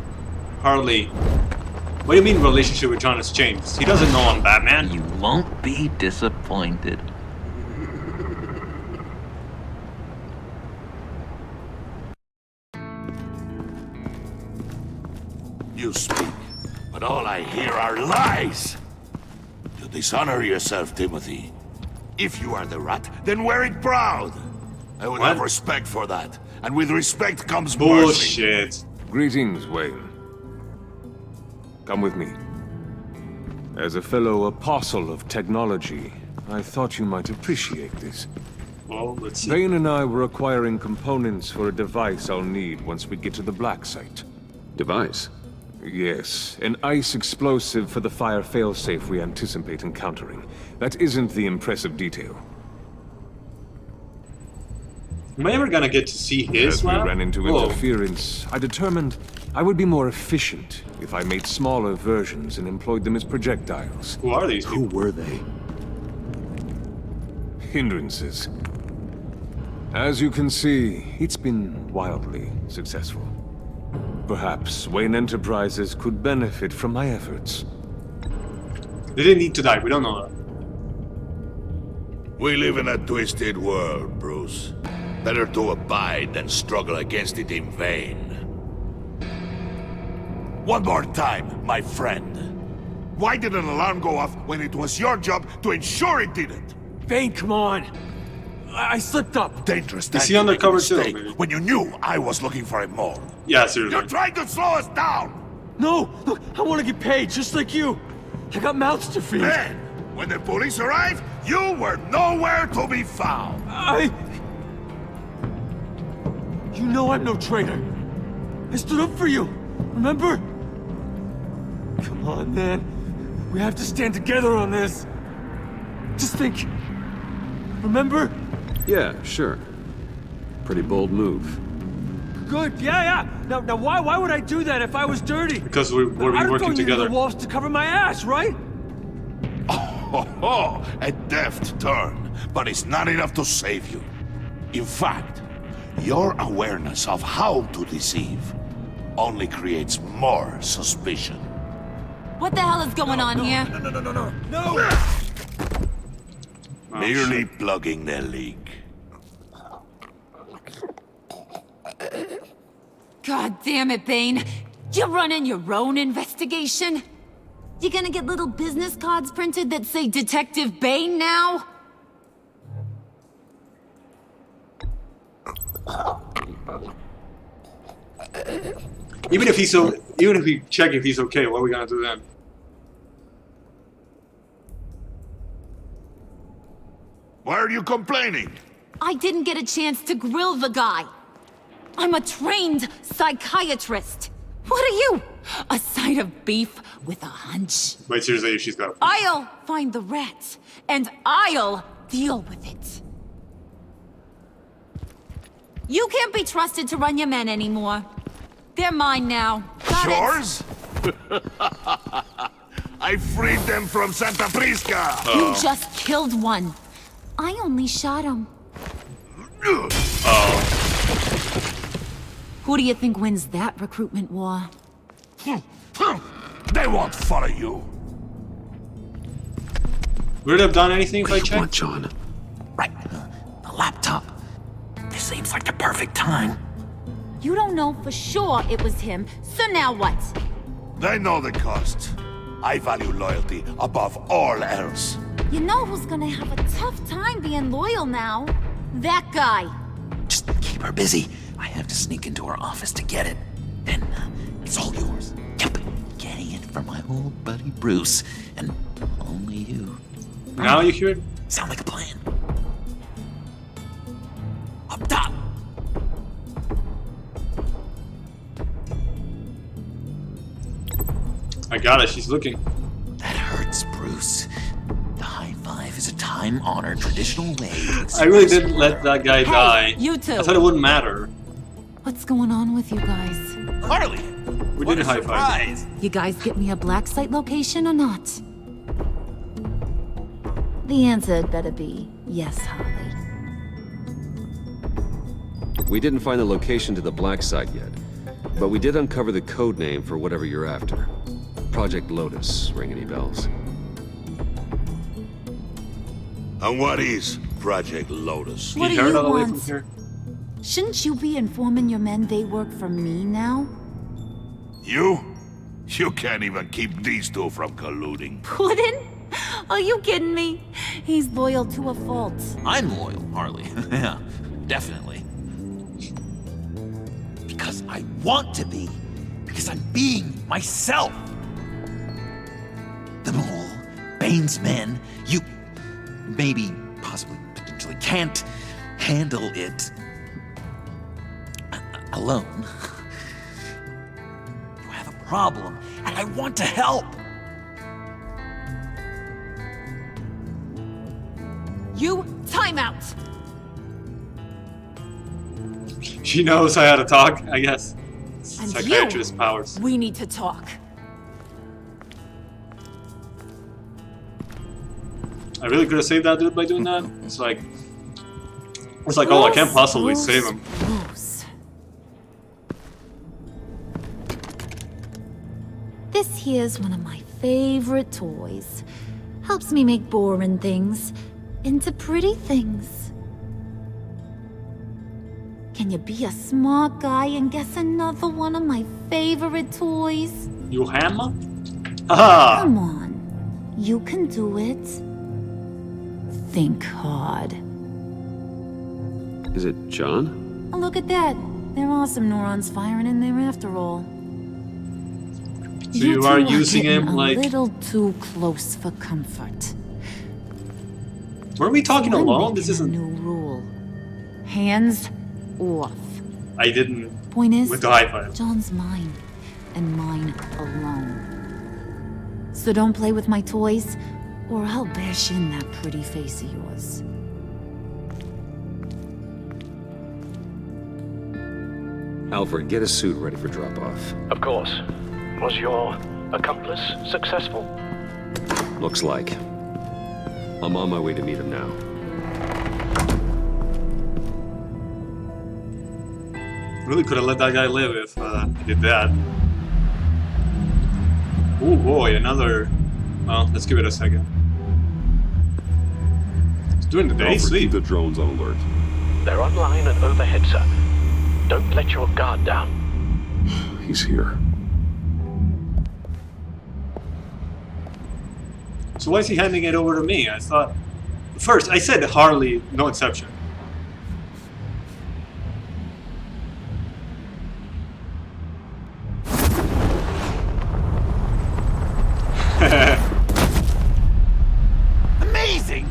Harley. What do you mean relationship with John has changed? He doesn't know I'm Batman. You won't be disappointed. You speak, but all I hear are lies. You dishonor yourself, Timothy. If you are the rat, then wear it proud. I would have respect for that. And with respect comes mercy. Bullshit. Greetings, Wayne. Come with me. As a fellow apostle of technology, I thought you might appreciate this. Well, let's see. Vane and I were acquiring components for a device I'll need once we get to the Black Site. Device? Yes, an ice explosive for the fire failsafe we anticipate encountering. That isn't the impressive detail. Am I ever gonna get to see his As we lab? ran into Whoa. interference, I determined I would be more efficient if I made smaller versions and employed them as projectiles. Who are these people? Who were they? Hindrances. As you can see, it's been wildly successful. Perhaps Wayne Enterprises could benefit from my efforts. They didn't need to die, we don't know that. We live in a twisted world, Bruce. Better to abide than struggle against it in vain. One more time, my friend. Why did an alarm go off when it was your job to ensure it didn't? Vane, come on! I slipped up! Dangerous. Is he undercover too, maybe? When you knew I was looking for him more. Yeah, seriously. You're trying to slow us down! No! Look, I want to get paid, just like you! I got mouths to feed! Then, when the police arrived, you were nowhere to be found! You know I'm no traitor! I stood up for you, remember? Come on, man. We have to stand together on this. Just think. Remember? Yeah, sure. Pretty bold move. Good, yeah. Now why would I do that if I was dirty? Because we're working together. The walls to cover my ass, right? Oh, a deft turn, but it's not enough to save you. In fact, your awareness of how to deceive only creates more suspicion. What the hell is going on here? No! Merely plugging the leak. God damn it, Bane. You're running your own investigation? You gonna get little business cards printed that say Detective Bane now? Even if we check if he's okay, what are we gonna do then? Why are you complaining? I didn't get a chance to grill the guy. I'm a trained psychiatrist. What are you? A side of beef with a hunch? Wait, seriously, she's got. I'll find the rat, and I'll deal with it. You can't be trusted to run your men anymore. They're mine now. Got Yours? I freed them from Santa Prisca! You just killed one. I only shot him. Who do you think wins that recruitment war? They won't follow you. Would it have done anything if I What do you checked? want, John? Right, the laptop. This seems like the perfect time. You don't know for sure it was him, so now what? They know the cost. I value loyalty above all else. You know who's gonna have a tough time being loyal now? That guy. Just keep her busy. I have to sneak into her office to get it. Then it's all yours. Yep, getting it for my old buddy Bruce, and only you. Now you hear it? Sound like a plan. Up top. I got it, she's looking. That hurts, Bruce. The high five is a time-honored traditional way to I really express didn't let that guy die. you two. I thought it wouldn't matter. What's going on with you guys? Harley! We What didn't a high five. surprise! You guys get me a black site location or not? The answer had better be yes, Harley. We didn't find the location to the black site yet, but we did uncover the code name for whatever you're after. Project Lotus. Ring any bells? And what is Project Lotus? What do heard you all the way want? from here? Shouldn't you be informing your men they work for me now? You? You can't even keep these two from colluding. Puddin'? Are you kidding me? He's loyal to a fault. I'm loyal, Harley. Yeah, definitely. Because I want to be. Because I'm being myself. The mole, Bane's men, you maybe, possibly, potentially can't handle it alone. You have a problem, and I want to help. You, time out! She knows how to talk, I guess. And Psychiatrist powers. we need to talk. I really could have saved that dude by doing that. It's like, oh, I can't possibly save him. This here's one of my favorite toys. Helps me make boring things into pretty things. Can you be a smart guy and guess another one of my favorite toys? You hammer? Haha! Come on. You can do it. Think hard. Is it John? Oh, look at that. There are some neurons firing in there after all. So you are two using getting him like... a little too close for comfort. Were we talking So I'm alone? This making a isn't... new rule. Hands off. I didn't... Point is, with the high five. John's mine, and mine alone. So don't play with my toys, or I'll bash in that pretty face of yours. Alfred, get a suit ready for drop-off. Of course. Was your accomplice successful? Looks like. I'm on my way to meet him now. Really could have let that guy live if I did that. Oh boy, another... Well, let's give it a second. It's during the day, Alfred, sleep. keep the drones on alert. They're online and overhead, sir. Don't let your guard down. He's here. So why is he handing it over to me? I thought... First, I said Harley, no exception. Amazing!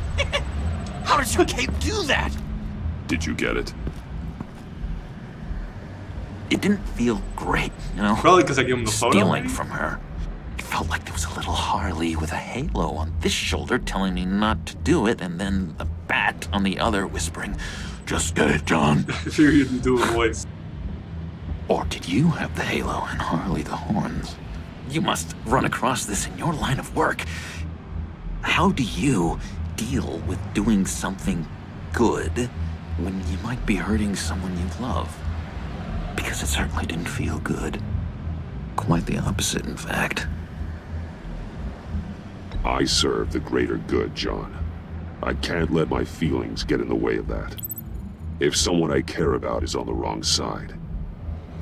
How did your cape do that? Did you get it? It didn't feel great, you know? Probably because I gave him the photo. Stealing from her. It felt like there was a little Harley with a halo on this shoulder telling me not to do it, and then a bat on the other whispering, "Just get it, John." I figured you'd do a voice. Or did you have the halo and Harley the horns? You must run across this in your line of work. How do you deal with doing something good when you might be hurting someone you love? Because it certainly didn't feel good. Quite the opposite, in fact. I serve the greater good, John. I can't let my feelings get in the way of that. If someone I care about is on the wrong side,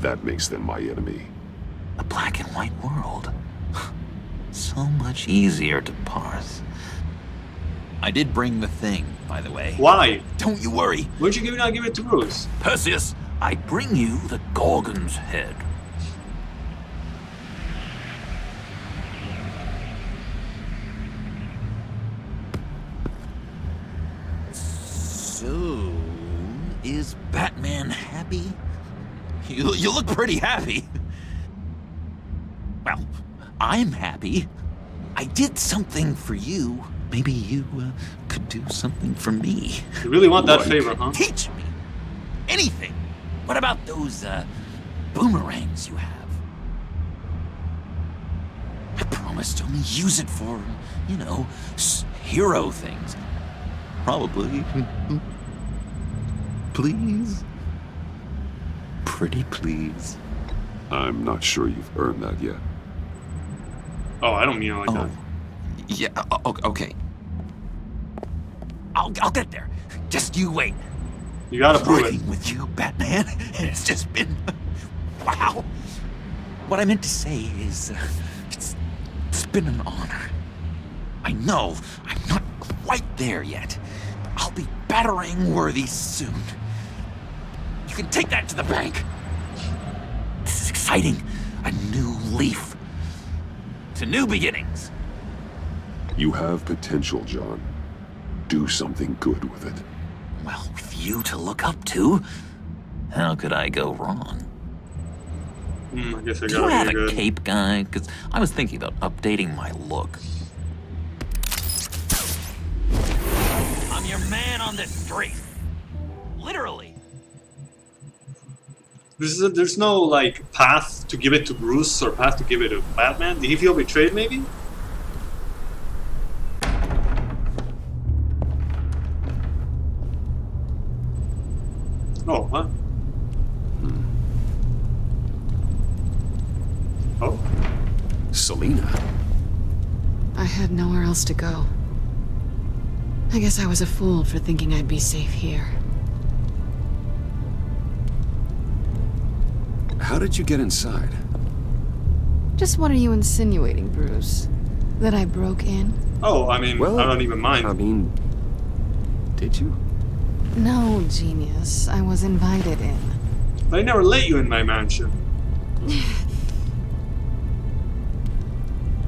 that makes them my enemy. A black and white world. So much easier to parse. I did bring the thing, by the way. Why? Don't you worry. Why'd you not give it to Bruce? Perseus, I bring you the Gorgon's head. So, is Batman happy? You look pretty happy. Well, I'm happy. I did something for you. Maybe you could do something for me. You really want that favor, huh? Teach me. Anything. What about those boomerangs you have? I promised to only use it for, you know, hero things. Probably. Please? Pretty please. I'm not sure you've earned that yet. Oh, I don't mean it like that. Yeah, okay. I'll get there. Just you wait. You gotta prove it. Working with you, Batman, and it's just been... wow. What I meant to say is, it's been an honor. I know I'm not quite there yet. I'll be battering worthy soon. You can take that to the bank. This is exciting. A new leaf. To new beginnings. You have potential, John. Do something good with it. Well, with you to look up to, how could I go wrong? I guess I Do you gotta have be a good. cape guy? Because I was thinking about updating my look. I'm your man on the street. Literally. There's no like path to give it to Bruce or path to give it to Batman. Did he feel betrayed maybe? Oh, what? Oh. Selina. I had nowhere else to go. I guess I was a fool for thinking I'd be safe here. How did you get inside? Just what are you insinuating, Bruce? That I broke in? Oh, I mean, well, I don't even mind. I mean, did you? No, genius. I was invited in. But I never let you in my mansion.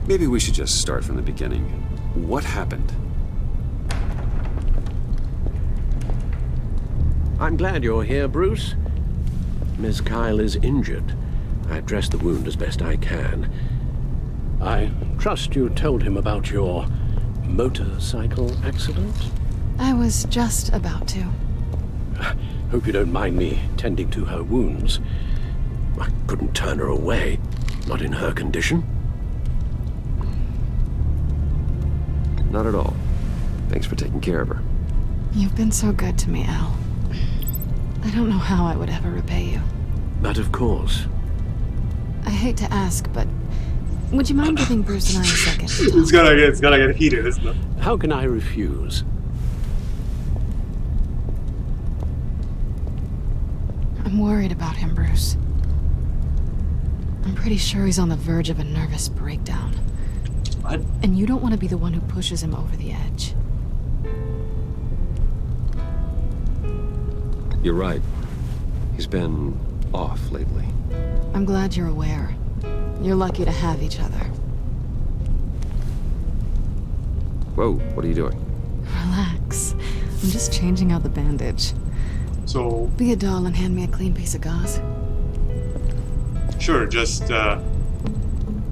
Maybe we should just start from the beginning. What happened? I'm glad you're here, Bruce. Miss Kyle is injured. I've dressed the wound as best I can. I trust you told him about your motorcycle accident? I was just about to. Hope you don't mind me tending to her wounds. I couldn't turn her away, not in her condition. Not at all. Thanks for taking care of her. You've been so good to me, Al. I don't know how I would ever repay you. But of course. I hate to ask, but would you mind giving Bruce and I a second to talk? It's gonna get heated, isn't it? How can I refuse? I'm worried about him, Bruce. I'm pretty sure he's on the verge of a nervous breakdown. What? And you don't want to be the one who pushes him over the edge. You're right. He's been off lately. I'm glad you're aware. You're lucky to have each other. Whoa, what are you doing? Relax. I'm just changing out the bandage. So... Be a doll and hand me a clean piece of gauze. Sure, just,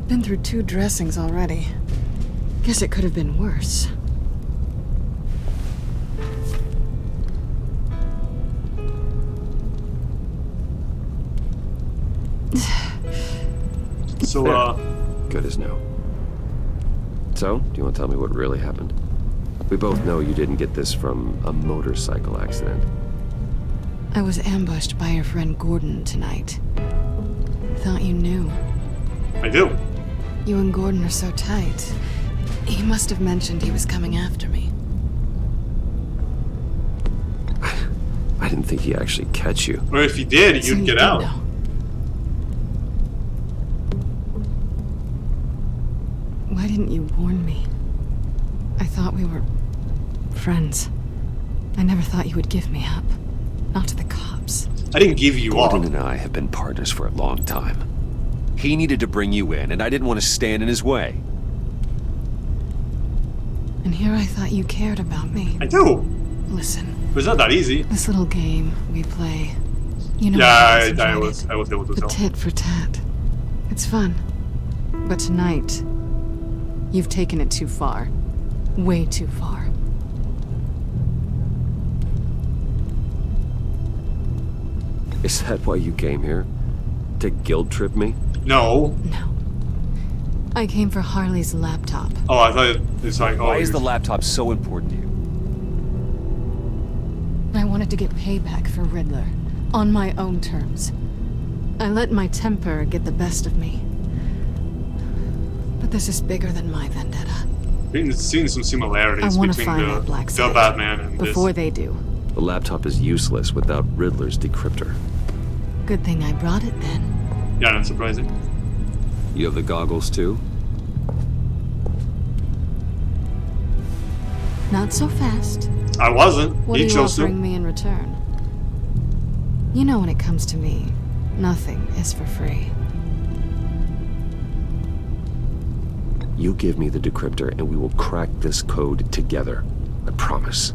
Been through 2 dressings already. Guess it could have been worse. So, Good as new. So, do you want to tell me what really happened? We both know you didn't get this from a motorcycle accident. I was ambushed by your friend Gordon tonight. Thought you knew. I do. You and Gordon are so tight. He must have mentioned he was coming after me. I didn't think he'd actually catch you. Or if he did, So you'd you get did out. know. Why didn't you warn me? I thought we were friends. I never thought you would give me up. Not to the cops. I didn't give you up. Gordon and I have been partners for a long time. He needed to bring you in, and I didn't want to stand in his way. And here I thought you cared about me. I do. Listen. But it's not that easy. This little game we play. You know. Yeah, I was able to the tell. tit for tat. It's fun. But tonight, you've taken it too far. Way too far. Is that why you came here? To guilt trip me? No. No. I came for Harley's laptop. Oh, I thought it was like, oh, Why is the laptop so important to you? I wanted to get payback for Riddler. On my own terms. I let my temper get the best of me. But this is bigger than my vendetta. Been seeing some similarities I want to between find the that black site Batman and before this. they do. The laptop is useless without Riddler's decryptor. Good thing I brought it then. Yeah, not surprising. You have the goggles too? Not so fast. I wasn't. What He are you chose to. offering me in return? You know when it comes to me, nothing is for free. You give me the decryptor and we will crack this code together. I promise.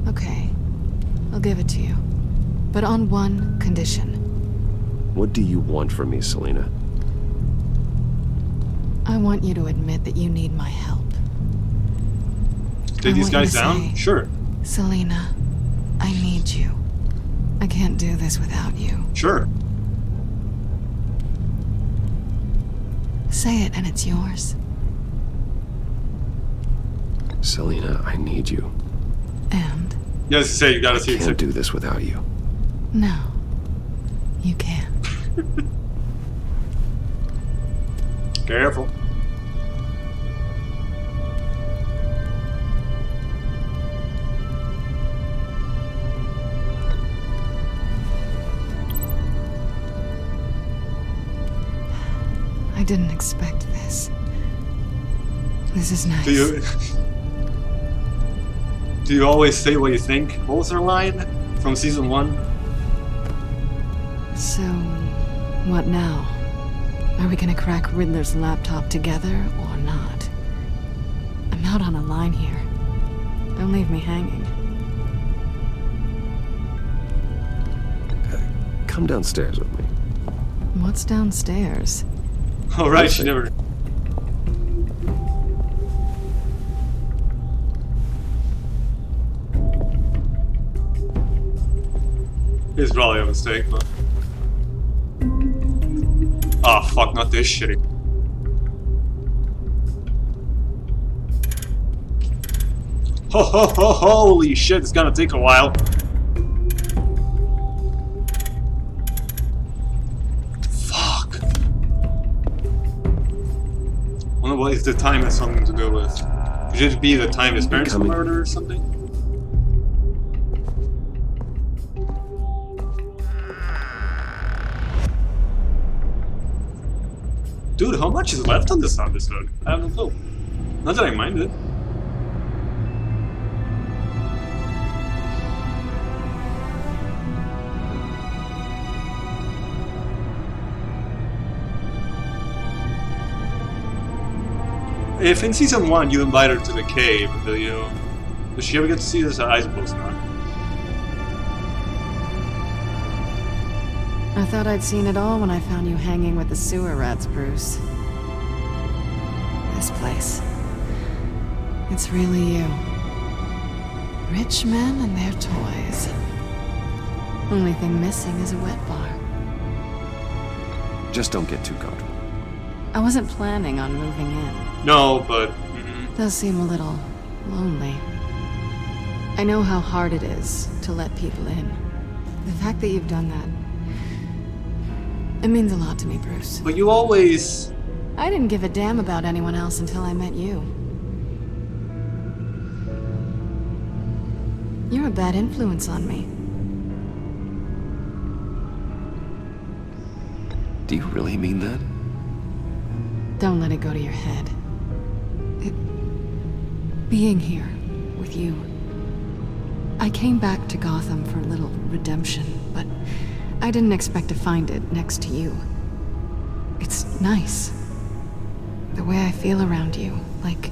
Okay. I'll give it to you. But on one condition. What do you want from me, Selina? I want you to admit that you need my help. Take these guys down? Say, Sure. Selina, I need you. I can't do this without you. Sure. say it and it's yours. Selena, I need you. And? Yes, you say you gotta see it. I can't do this without you. No. You can't. Careful. I didn't expect this. This is nice. Do you always say what you think? What was her line from season 1? So, what now? Are we gonna crack Riddler's laptop together or not? I'm out on a line here. Don't leave me hanging. Come downstairs with me. What's downstairs? Oh, right, she never... It's probably a mistake, but... Ah, oh, fuck, not this shitty. Holy shit, it's gonna take a while. Fuck. I wonder what if the time has something to do with. Could it be the time his parents were murdered or something? Dude, how much is left on this episode? I have no clue. Not that I mind it. If in season 1 you invite her to the cave, does she ever get to see this? I suppose not. I thought I'd seen it all when I found you hanging with the sewer rats, Bruce. This place. It's really you. Rich men and their toys. Only thing missing is a wet bar. Just don't get too comfortable. I wasn't planning on moving in. No, but... Does seem a little lonely. I know how hard it is to let people in. The fact that you've done that, it means a lot to me, Bruce. But you always... I didn't give a damn about anyone else until I met you. You're a bad influence on me. Do you really mean that? Don't let it go to your head. Being here with you. I came back to Gotham for a little redemption, but I didn't expect to find it next to you. It's nice. The way I feel around you, like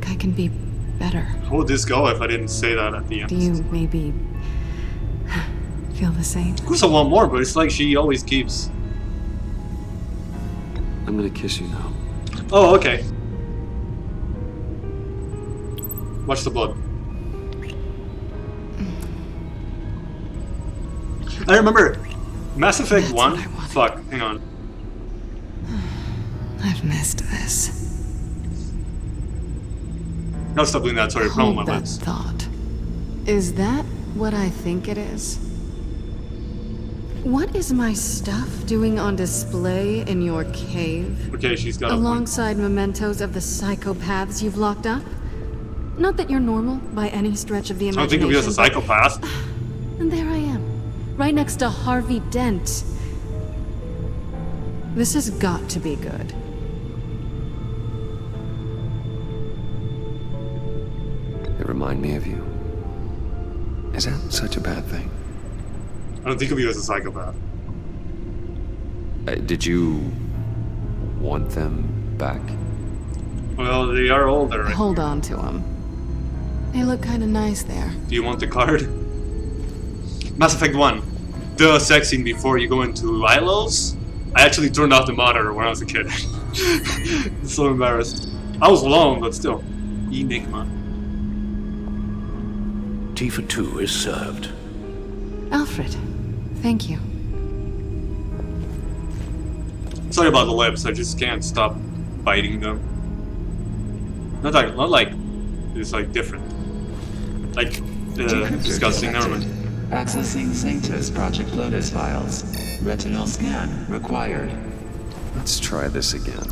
I can be better. How would this go if I didn't say that at the end? Do you maybe feel the same? Of course I want more, but it's like she always keeps... I'm gonna kiss you now. Oh, okay. Watch the blood. I remember Mass Effect 1. Fuck, hang on. I've missed this. No, stop doing that. Sorry, problem with my Hold that lips. thought. Is that what I think it is? What is my stuff doing on display in your cave? Okay, she's got a point. Alongside mementos of the psychopaths you've locked up? Not that you're normal by any stretch of the I don't imagination. think of you as a psychopath. And there I am, right next to Harvey Dent. This has got to be good. They remind me of you. Is that such a bad thing? I don't think of you as a psychopath. Did you want them back? Well, they are older. Hold on to them. They look kind of nice there. Do you want the card? Mass Effect 1. The sex scene before you go into Lilo's. I actually turned off the monitor when I was a kid. So embarrassed. I was alone, but still. Enigma. Tea for two is served. Alfred, thank you. Sorry about the lips, I just can't stop biting them. Not like it's like different. Like disgusting, never mind. Accessing Sanctus Project Lotus files. Retinal scan required. Let's try this again.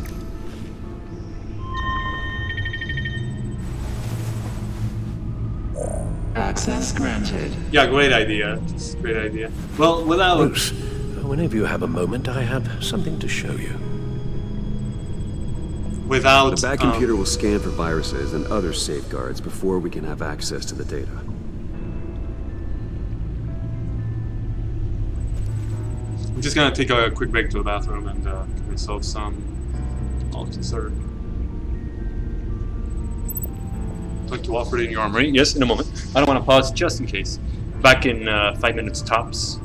Access granted. Yeah, great idea. Just great idea. Well, without... Bruce, whenever you have a moment, I have something to show you. Without... The back computer will scan for viruses and other safeguards before we can have access to the data. I'm just gonna take a quick break to the bathroom and get myself some dessert. Like to offer it in your armory? Yes, in a moment. I don't want to pause just in case. Back in 5 minutes tops.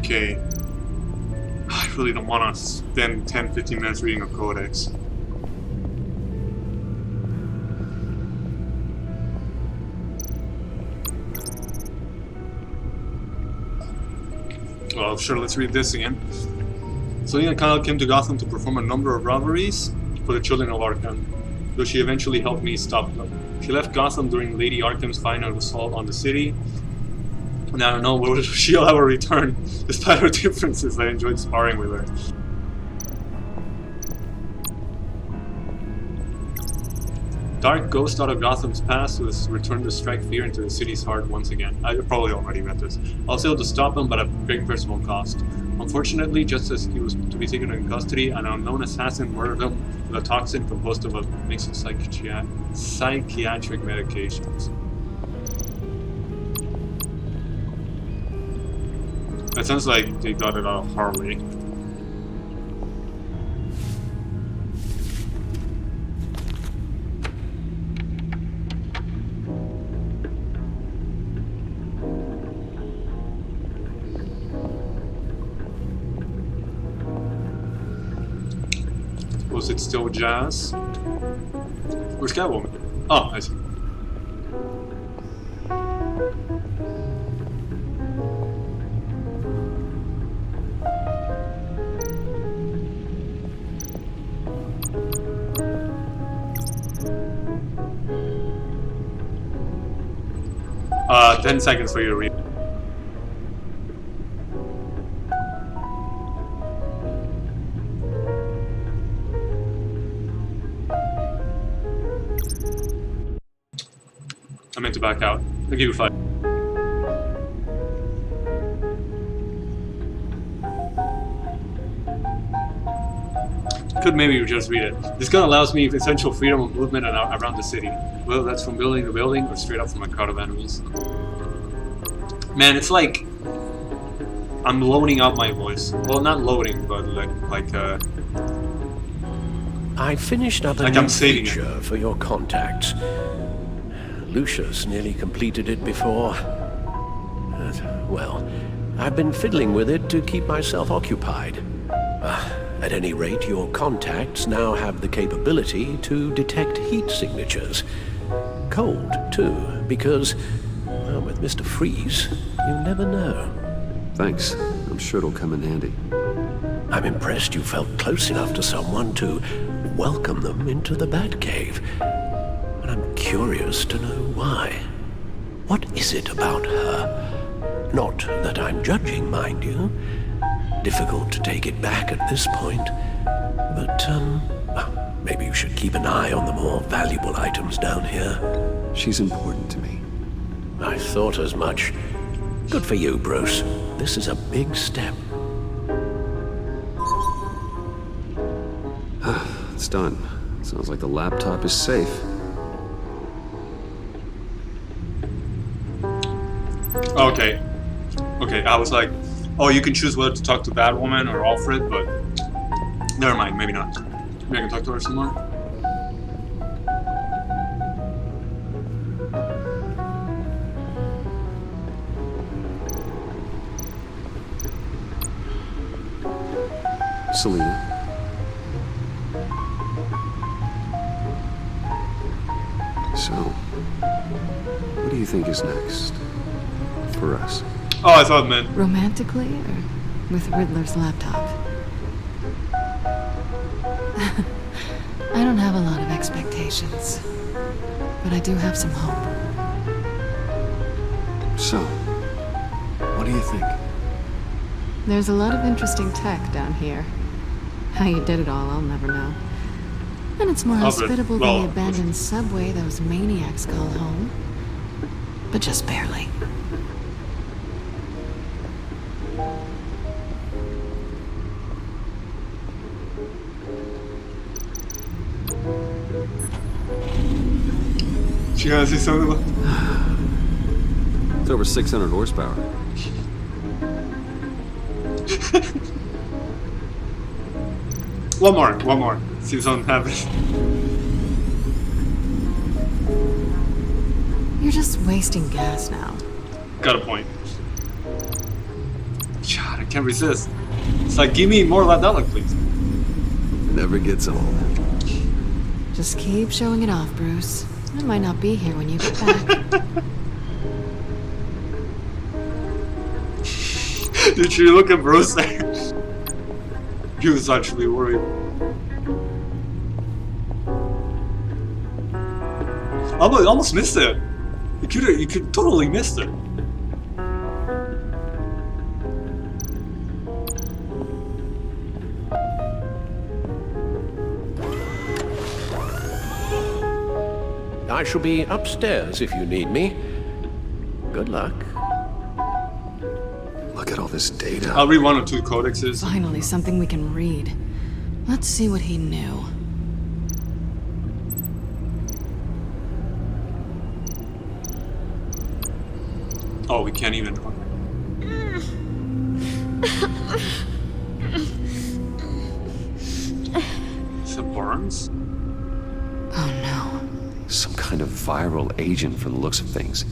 Okay. I really don't want to spend 10-15 minutes reading a codex. Well, sure, let's read this again. Selina Kyle came to Gotham to perform a number of robberies for the children of Arkham, though she eventually helped me stop them. She left Gotham during Lady Arkham's final assault on the city, and I don't know, will she'll ever return? Despite her differences, I enjoyed sparring with her. Dark ghost out of Gotham's past was returned to strike fear into the city's heart once again. I probably already read this. I was able to stop him, but at great personal cost. Unfortunately, just as he was to be taken into custody, an unknown assassin murdered him with a toxin composed of a mix of psychiatric medications. That sounds like they got it out of Harley. Was it still Jazz? Where's Catwoman? Oh, I see. Uh, 10 seconds for you to read. I meant to back out. I'll give you 5. Could maybe just read it. This gun allows me essential freedom of movement around the city, whether that's from building to building or straight up from a crowd of enemies. Man, it's like I'm loading out my voice. Well, not loading, but I finished up a new feature for your contacts. Lucius nearly completed it before. Well, I've been fiddling with it to keep myself occupied. At any rate, your contacts now have the capability to detect heat signatures. Cold, too, because, well, with Mr. Freeze, you never know. Thanks. I'm sure it'll come in handy. I'm impressed you felt close enough to someone to welcome them into the Batcave. But I'm curious to know why. What is it about her? Not that I'm judging, mind you. Difficult to take it back at this point. But, maybe you should keep an eye on the more valuable items down here. She's important to me. I thought as much. Good for you, Bruce. This is a big step. It's done. Sounds like the laptop is safe. Okay. Okay, I was like, oh, you can choose whether to talk to Batwoman or Alfred, but never mind, maybe not. Maybe I can talk to her some more. Selina. So, what do you think is next for us? Oh, I thought it meant romantically or with Riddler's laptop? I don't have a lot of expectations, but I do have some hope. So, what do you think? There's a lot of interesting tech down here. How you did it all, I'll never know. And it's more hospitable than the abandoned subway those maniacs call home. But just barely. She gonna say something about... It's over 600 horsepower. One more. See if something happens. You're just wasting gas now. Got a point. God, I can't resist. It's like, give me more of that dialogue, please. Never gets old. Just keep showing it off, Bruce. I might not be here when you get back. Did you look at Bruce there? He was actually worried. Almost missed it. You could totally missed it. I shall be upstairs if you need me. Good luck. Look at all this data. I'll read 1 or 2 codexes. Finally, something we can read. Let's see what he knew. Oh, we can't even. Is it Burns? Oh no. Some kind of viral agent from the looks of things.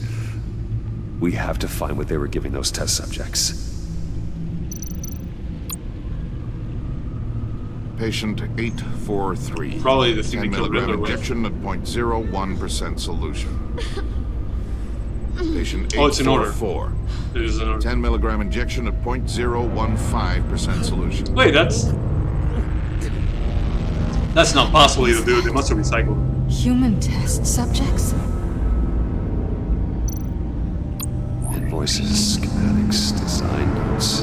We have to find what they were giving those test subjects. Patient 843. Probably the thing 10 that killed milligram Riddler with. injection at 0.01% solution. Patient Oh, it's in order. 844. It is in order. 10 milligram injection at 0.015% solution. Wait, that's not possible to do. They must have recycled. Human test subjects? Invoices, schematics, design notes.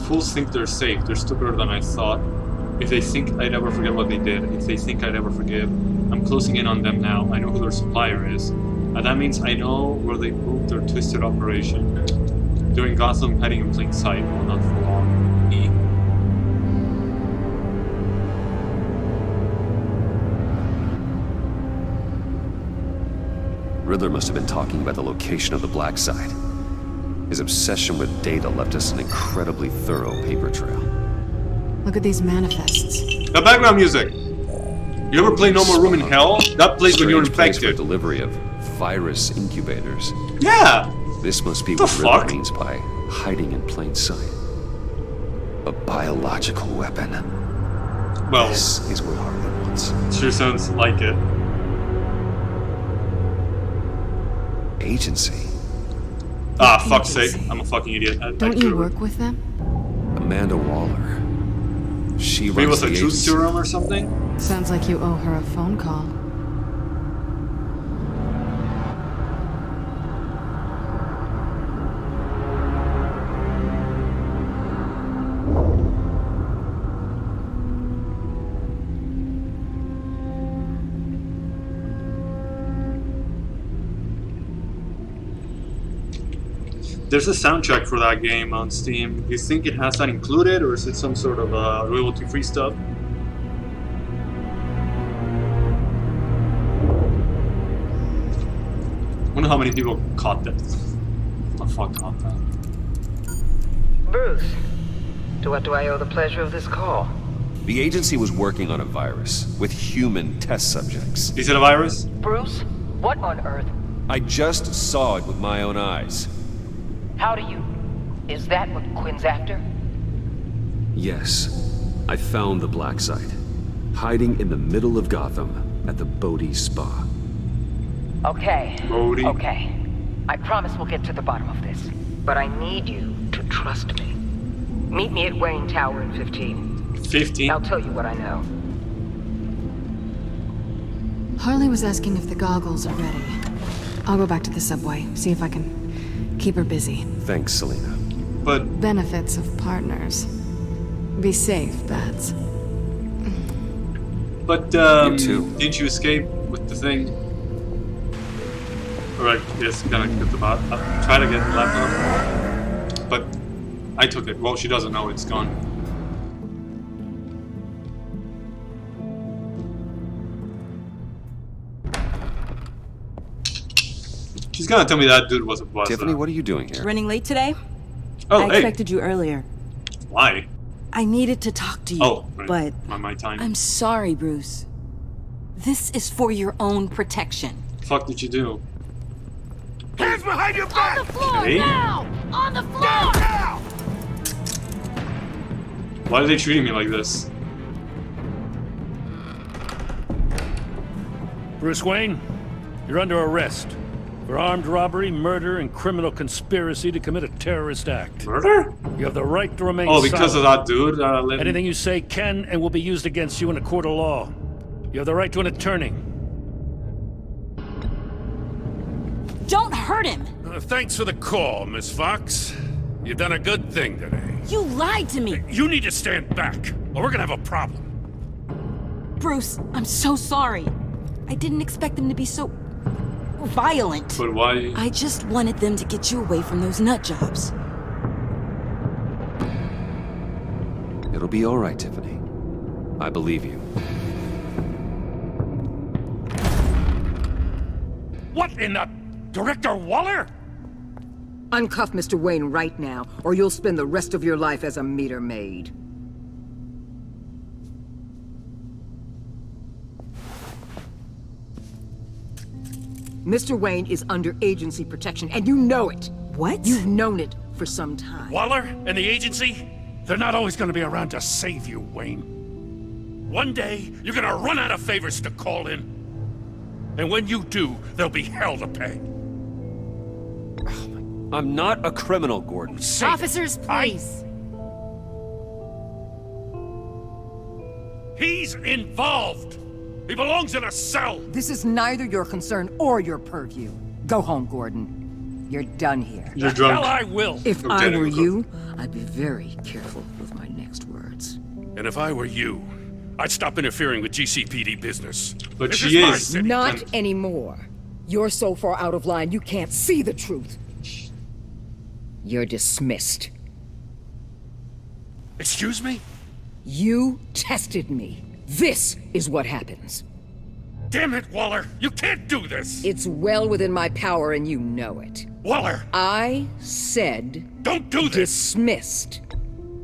Fools think they're safe. They're stupider than I thought. If they think I'd ever forget what they did, if they think I'd ever forgive, I'm closing in on them now. I know who their supplier is. And that means I know where they moved their twisted operation. During Gotham, hiding in plain sight. Well, not for long. E. Riddler must have been talking about the location of the black site. His obsession with data left us an incredibly thorough paper trail. Look at these manifests. The background music! You ever play No More Room in Hell? That plays when you're Strange place for infected. delivery of virus incubators. Yeah! This must be The what Riddler fuck? means by hiding in plain sight. A biological weapon. Well, This is what Harley wants. sure sounds like it. Agency. Ah, fuck's sake. I'm a fucking idiot. Don't you work with them? Amanda Waller. She Maybe it runs was a the truth agency. serum or something? Sounds like you owe her a phone call. There's a soundtrack for that game on Steam. Do you think it has that included, or is it some sort of royalty-free stuff? I wonder how many people caught that. What the fuck caught that? Bruce, to what do I owe the pleasure of this call? The agency was working on a virus with human test subjects. Is it a virus? Bruce, what on earth? I just saw it with my own eyes. How do you... Is that what Quinn's after? Yes, I found the black site, hiding in the middle of Gotham at the Bodhi Spa. Okay. Bodhi. Okay. I promise we'll get to the bottom of this. But I need you to trust me. Meet me at Wayne Tower in 15. 15? I'll tell you what I know. Harley was asking if the goggles are ready. I'll go back to the subway, see if I can keep her busy. Thanks, Selena. But... Benefits of partners. Be safe, Bats. But, You too. didn't you escape with the thing? Alright, yes, gonna get the bot. I'll try to get the laptop. But I took it. Well, she doesn't know it's gone. She's gonna tell me that dude was a bust. Tiffany, what are you doing here? Running late today? Oh, I hey. expected you earlier. Why? I needed to talk to you, Oh, right. but My time. I'm sorry, Bruce. This is for your own protection. Fuck did you do? Hands behind your back! On the floor, Hey? now! On the floor! Now! Why are they treating me like this? Bruce Wayne, you're under arrest For armed robbery, murder, and criminal conspiracy to commit a terrorist act. Murder? You have the right to remain Oh, because of silent. that dude? Anything you say can and will be used against you in a court of law. You have the right to an attorney. Don't hurt him! Thanks for the call, Miss Fox. You've done a good thing today. You lied to me! You need to stand back, or we're gonna have a problem. Bruce, I'm so sorry. I didn't expect them to be so... violent. But why? I just wanted them to get you away from those nut jobs. It'll be all right, Tiffany. I believe you. What in the... Director Waller? Uncuff Mr. Wayne right now, or you'll spend the rest of your life as a meter maid. Mr. Wayne is under agency protection, and you know it. What? You've known it for some time. Waller and the agency? They're not always gonna be around to save you, Wayne. One day, you're gonna run out of favors to call in. And when you do, there'll be hell to pay. I'm not a criminal, Gordon. Officers, please. He's involved! He belongs in a cell! This is neither your concern or your purview. Go home, Gordon. You're done here. You're drunk. Hell, I will! If I were you, I'd be very careful with my next words. And if I were you, I'd stop interfering with GCPD business. But This she my is. city. Not anymore. You're so far out of line, you can't see the truth. You're dismissed. Excuse me? You tested me. This is what happens. Damn it, Waller! You can't do this! It's well within my power and you know it. Waller! I said... Don't do this! Dismissed.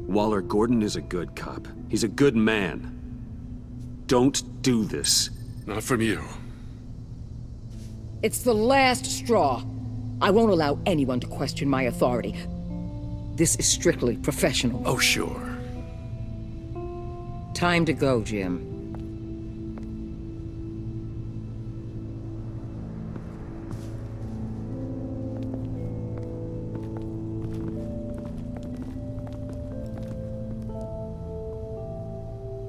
Waller, Gordon is a good cop. He's a good man. Don't do this. Not from you. It's the last straw. I won't allow anyone to question my authority. This is strictly professional. Oh, sure. Time to go, Jim.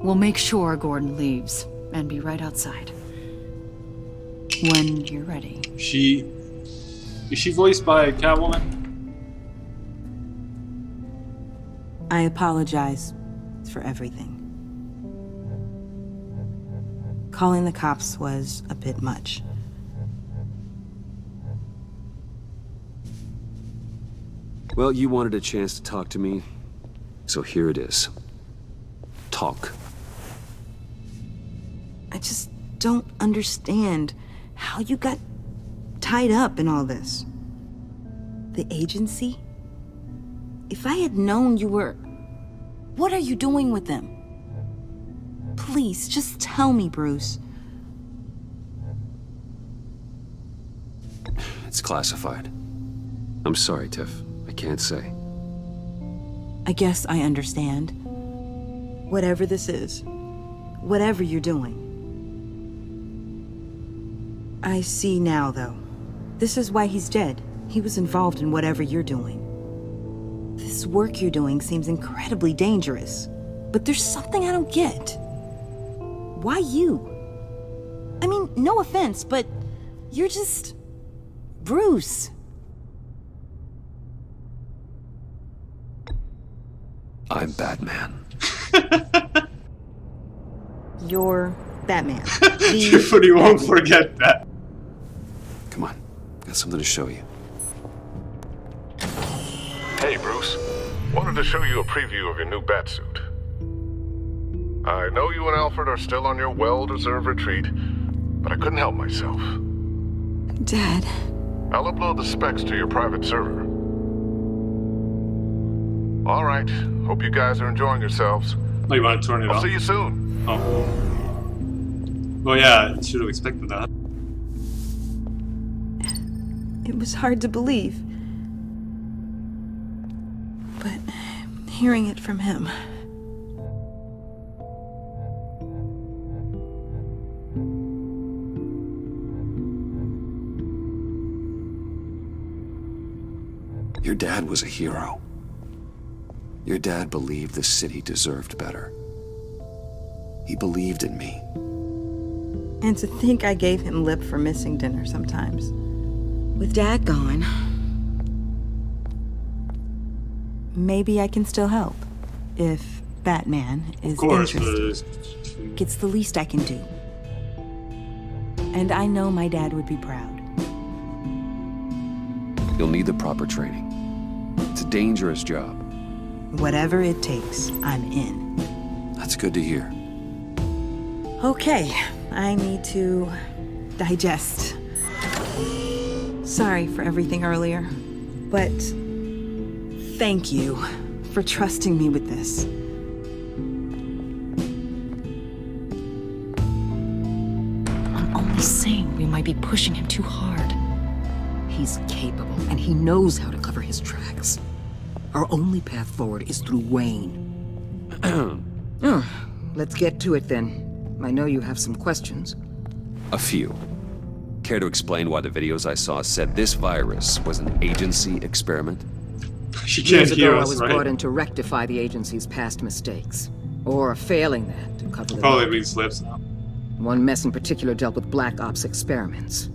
We'll make sure Gordon leaves, and be right outside. When you're ready. Is she voiced by Catwoman? I apologize for everything. Calling the cops was a bit much. Well, you wanted a chance to talk to me, so here it is. Talk. I just don't understand how you got tied up in all this. The agency? If I had known you were... What are you doing with them? Please, just tell me, Bruce. It's classified. I'm sorry, Tiff. I can't say. I guess I understand. Whatever this is, whatever you're doing. I see now, though. This is why he's dead. He was involved in whatever you're doing. This work you're doing seems incredibly dangerous. But there's something I don't get. Why you? I mean, no offense, but you're just... Bruce. I'm Batman. You're Batman. Tiffany won't forget that. Come on. Got something to show you. Hey, Bruce. Wanted to show you a preview of your new Batsuit. I know you and Alfred are still on your well-deserved retreat, but I couldn't help myself. Dad. I'll upload the specs to your private server. All right. Hope you guys are enjoying yourselves. Oh, you want to turn it I'll off? see you soon. Oh. Well, yeah, should have expected that. It was hard to believe. But hearing it from him... Your dad was a hero. Your dad believed the city deserved better. He believed in me. And to think I gave him lip for missing dinner sometimes. With Dad gone, maybe I can still help. If Batman is interested. It's the least I can do. And I know my dad would be proud. You'll need the proper training. It's a dangerous job. Whatever it takes, I'm in. That's good to hear. Okay, I need to digest. Sorry for everything earlier, but thank you for trusting me with this. I'm only saying we might be pushing him too hard. He's capable, and he knows how to cover his tracks. Our only path forward is through Wayne. Let's get to it then. I know you have some questions. A few. Care to explain why the videos I saw said this virus was an agency experiment? She can't Years hear ago, us, I was right? brought in to rectify the agency's past mistakes. Or failing that, to cover them Probably up. read slips now. One mess in particular dealt with Black Ops experiments.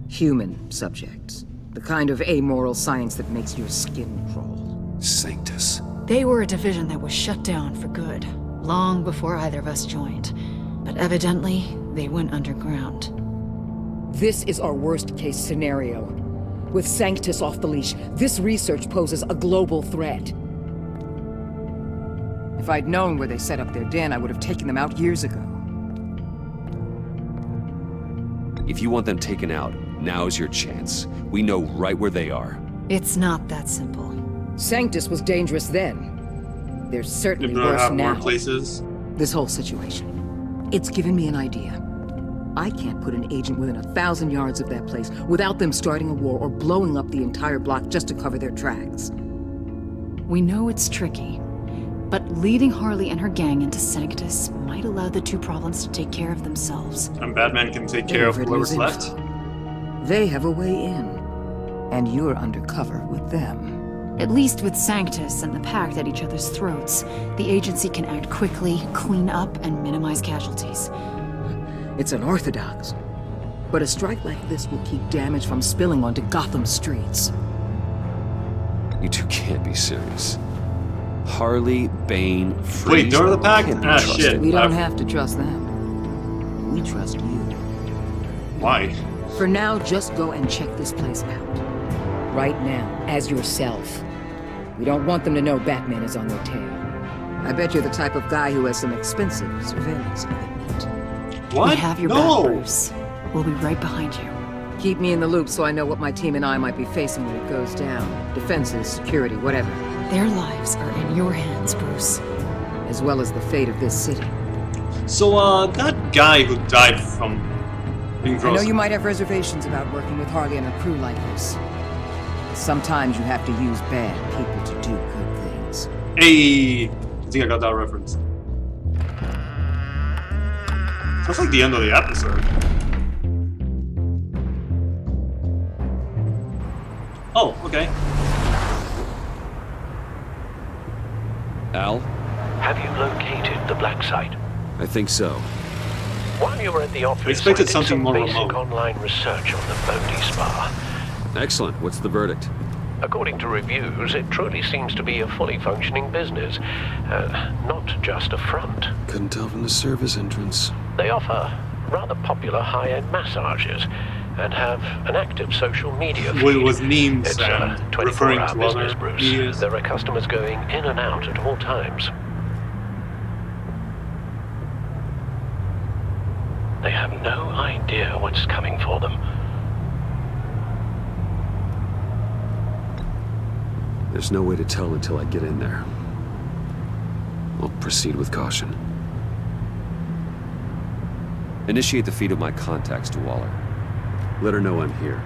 Human subjects. The kind of amoral science that makes your skin crawl. Sanctus. They were a division that was shut down for good, long before either of us joined. But evidently, they went underground. This is our worst-case scenario. With Sanctus off the leash, this research poses a global threat. If I'd known where they set up their den, I would have taken them out years ago. If you want them taken out, now's your chance. We know right where they are. It's not that simple. Sanctus was dangerous then. They're certainly They worse have now. more places. This whole situation, it's given me an idea. I can't put an agent within 1,000 yards of that place without them starting a war or blowing up the entire block just to cover their tracks. We know it's tricky, but leading Harley and her gang into Sanctus might allow the two problems to take care of themselves. And Batman can take care of whoever's left. They have a way in, and you're undercover with them. At least with Sanctus and the Pact at each other's throats, the agency can act quickly, clean up, and minimize casualties. It's unorthodox, but a strike like this will keep damage from spilling onto Gotham streets. You two can't be serious. Harley, Bane, Freeze... Wait, they're the Pact? can't be Ah, trusted. shit. We don't have to trust them. We trust you. Why? For now, just go and check this place out. Right now, as yourself. We don't want them to know Batman is on their tail. I bet you're the type of guy who has some expensive surveillance equipment. What? We have your No. back, Bruce. We'll be right behind you. Keep me in the loop so I know what my team and I might be facing when it goes down. Defenses, security, whatever. Their lives are in your hands, Bruce. As well as the fate of this city. So, that guy who died from being I know frozen. you might have reservations about working with Harley and her crew like this. Sometimes you have to use bad people to do good things. Hey! I think I got that reference. Sounds like the end of the episode. Oh, okay. Al? Have you located the black site? I think so. While you were at the office, I expected did something some more basic remote. online research on the Bodhi Spa. Excellent. What's the verdict? According to reviews, it truly seems to be a fully functioning business, not just a front. Couldn't tell from the service entrance. They offer rather popular high-end massages and have an active social media feed. With memes It's and a referring 24-hour to business, other Bruce. medias. There are customers going in and out at all times. They have no idea what's coming for them. There's no way to tell until I get in there. I'll proceed with caution. Initiate the feed of my contacts to Waller. Let her know I'm here.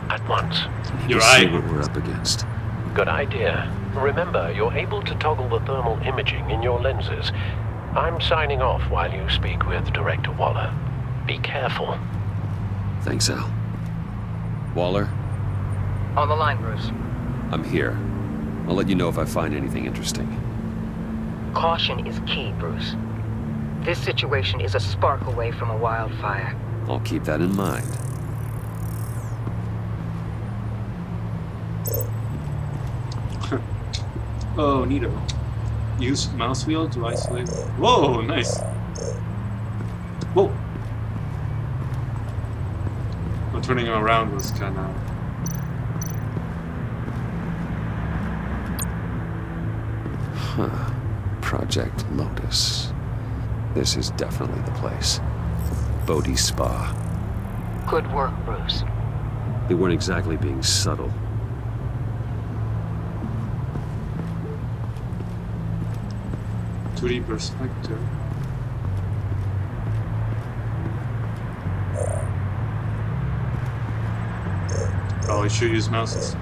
At once. You'll see what we're up against. Good idea. Remember, you're able to toggle the thermal imaging in your lenses. I'm signing off while you speak with Director Waller. Be careful. Thanks, Al. Waller? On the line, Bruce. I'm here. I'll let you know if I find anything interesting. Caution is key, Bruce. This situation is a spark away from a wildfire. I'll keep that in mind. Oh, neato. Use mouse wheel to isolate. Whoa, nice. Whoa. Well, turning him around was kind of. Huh. Project Lotus. This is definitely the place. Bodhi Spa. Good work, Bruce. They weren't exactly being subtle. .2D perspective. Probably should use mouses.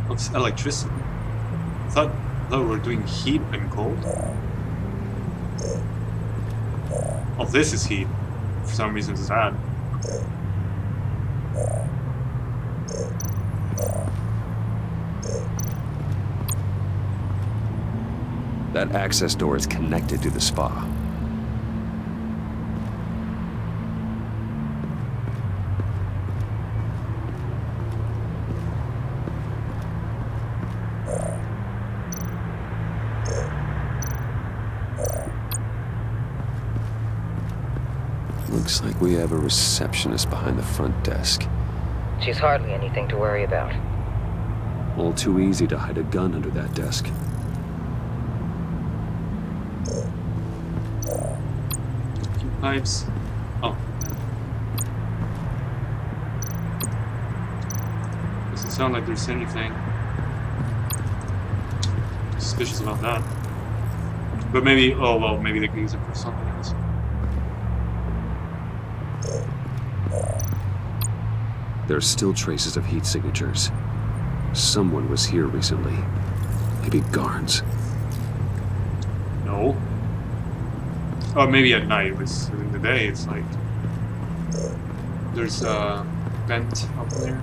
What's electricity? I thought we were doing heat and cold. Oh, this is heat. For some reason it's that. That access door is connected to the spa. Looks like we have a receptionist behind the front desk. She's hardly anything to worry about. All too easy to hide a gun under that desk. Pipes. Oh. Doesn't sound like there's anything suspicious about that. But maybe, oh well, maybe they can use it for something else. There are still traces of heat signatures. Someone was here recently. Maybe guards. No. Or maybe at night. It was during the day. It's like there's a vent up there.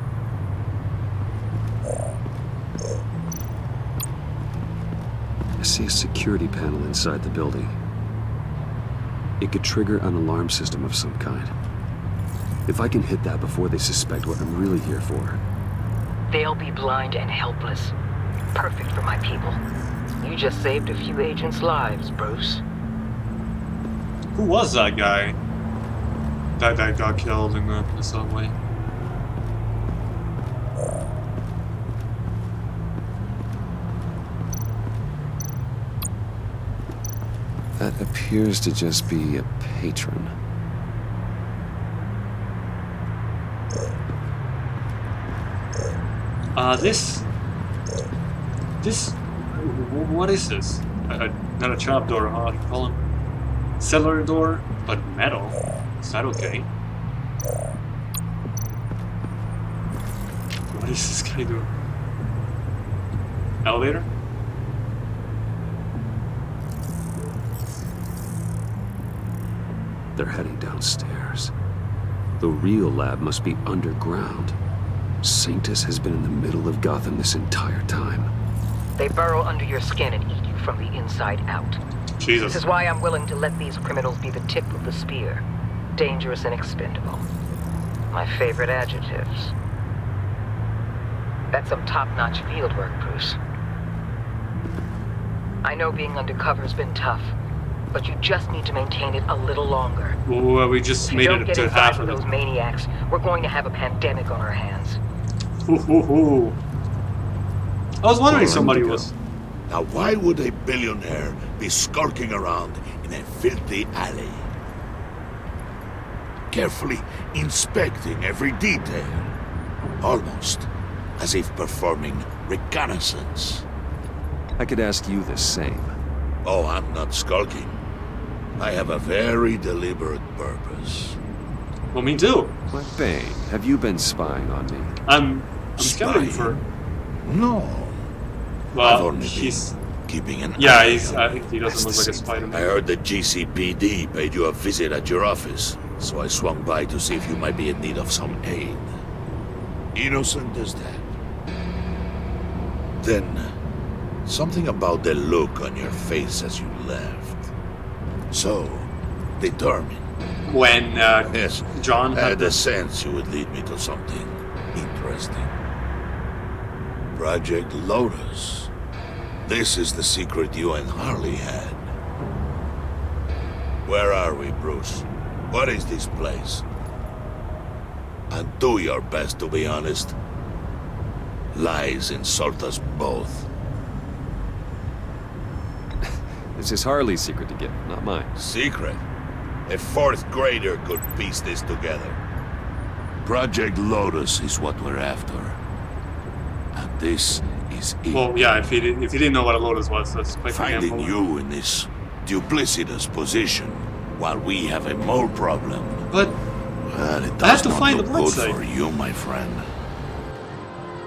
I see a security panel inside the building. It could trigger an alarm system of some kind. If I can hit that before they suspect what I'm really here for. They'll be blind and helpless. Perfect for my people. You just saved a few agents' lives, Bruce. Who was that guy that got killed in the subway? That appears to just be a patron. What is this? Not a trapdoor, how do you call them? Cellar door, but metal. Is that okay? What is this guy doing? Elevator? They're heading downstairs. The real lab must be underground. Sanctus has been in the middle of Gotham this entire time. They burrow under your skin and eat you from the inside out. Jesus. This is why I'm willing to let these criminals be the tip of the spear. Dangerous and expendable. My favorite adjectives. That's some top-notch field work, Bruce. I know being undercover's been tough, but you just need to maintain it a little longer. Well, we just made it to half of those maniacs, we're going to have a pandemic on our hands. Ooh. I was wondering somebody was... Now why would a billionaire be skulking around in a filthy alley? Carefully inspecting every detail. Almost as if performing reconnaissance. I could ask you the same. Oh, I'm not skulking. I have a very deliberate purpose. Well, me too. What Bane? Have you been spying on me? I'm scouting for... No. Well, he's keeping an Yeah, eye I think he doesn't look like a Spider-Man. I heard the GCPD paid you a visit at your office, so I swung by to see if you might be in need of some aid. Innocent as that. Then, something about the look on your face as you left. So, determined. When yes, John had the sense you would lead me to something interesting. Project Lotus. This is the secret you and Harley had. Where are we, Bruce? What is this place? And do your best to be honest. Lies insult us both. This is Harley's secret to get, not mine. Secret? A fourth grader could piece this together. Project Lotus is what we're after. And this is it. Well, yeah, if he didn't know what a Lotus was, that's quite Finding you in this duplicitous position while we have a mole problem. But well, it I have does to not find the look blood good site. for you, my friend.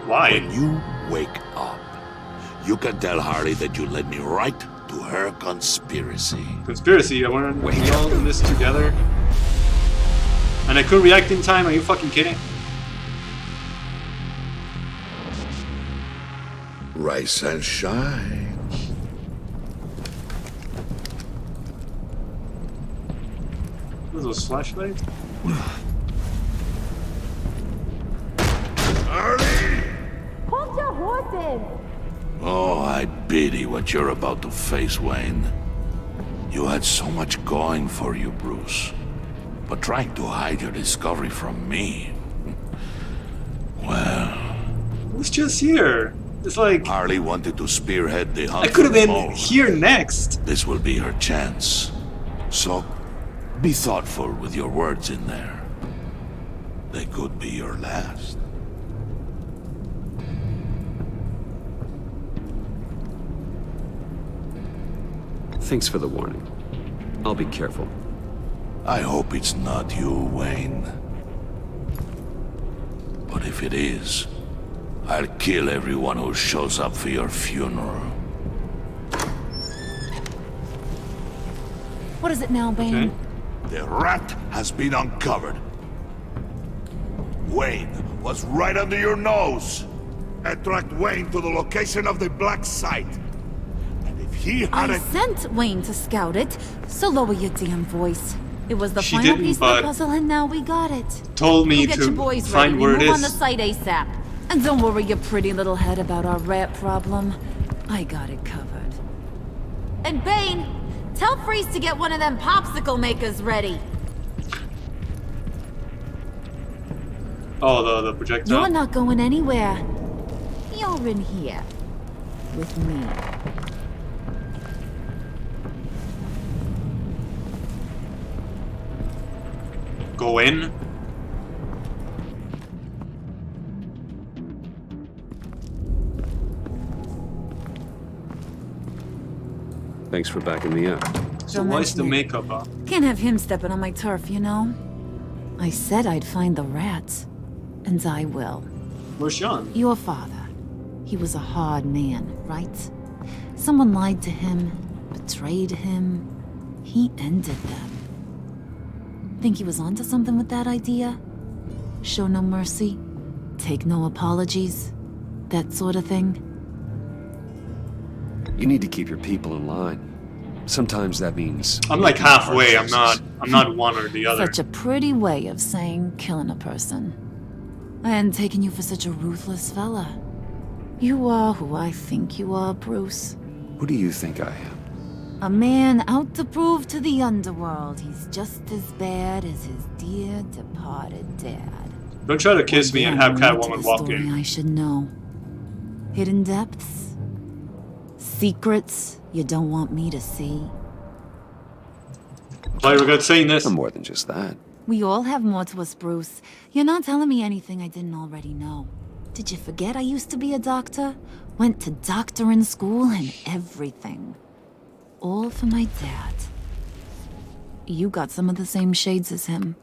Why? When you wake up, you can tell Harley that you led me right to her conspiracy. Conspiracy? I want to all in this together. And I could react in time? Are you fucking kidding? Rise and shine. What are those flashlights? Hold your horses! Oh, I pity what you're about to face, Wayne. You had so much going for you, Bruce. But trying to hide your discovery from me... Well... It was just here. It's like... Harley wanted to spearhead the hunt. I could have for the been mole. here next. This will be her chance. So, be thoughtful with your words in there. They could be your last. Thanks for the warning. I'll be careful. I hope it's not you, Wayne. But if it is, I'll kill everyone who shows up for your funeral. What is it now, Bane? The rat has been uncovered. Wayne was right under your nose. I tracked Wayne to the location of the black site. And if he I hadn't... sent Wayne to scout it, so lower your damn voice. It was the She final didn't, piece of but the puzzle, and now we got it. Told me Go get to your boys find ready. where We it move on the is. site ASAP. And don't worry your pretty little head about our rat problem. I got it covered. And Bane, tell Freeze to get one of them popsicle makers ready. Oh, the projectile? You're not going anywhere. You're in here. With me. Go in? Thanks for backing me up. So Don't why's the mention it. makeup up? Can't have him stepping on my turf, you know? I said I'd find the rats. And I will. Where's Sean? Your father. He was a hard man, right? Someone lied to him, betrayed him. He ended them. Think he was onto something with that idea? Show no mercy? Take no apologies? That sort of thing? You need to keep your people in line. Sometimes that means... I'm like halfway. I'm not one or the other. Such a pretty way of saying killing a person. I hadn't taken you for such a ruthless fella. You are who I think you are, Bruce. Who do you think I am? A man out to prove to the underworld he's just as bad as his dear departed dad. Don't try to kiss me and have Catwoman walk Story in. I should know. Hidden depths? Secrets you don't want me to see? I regret saying this. I'm more than just that. We all have more to us, Bruce. You're not telling me anything I didn't already know. Did you forget I used to be a doctor? Went to doctoring school and everything. All for my dad. You got some of the same shades as him.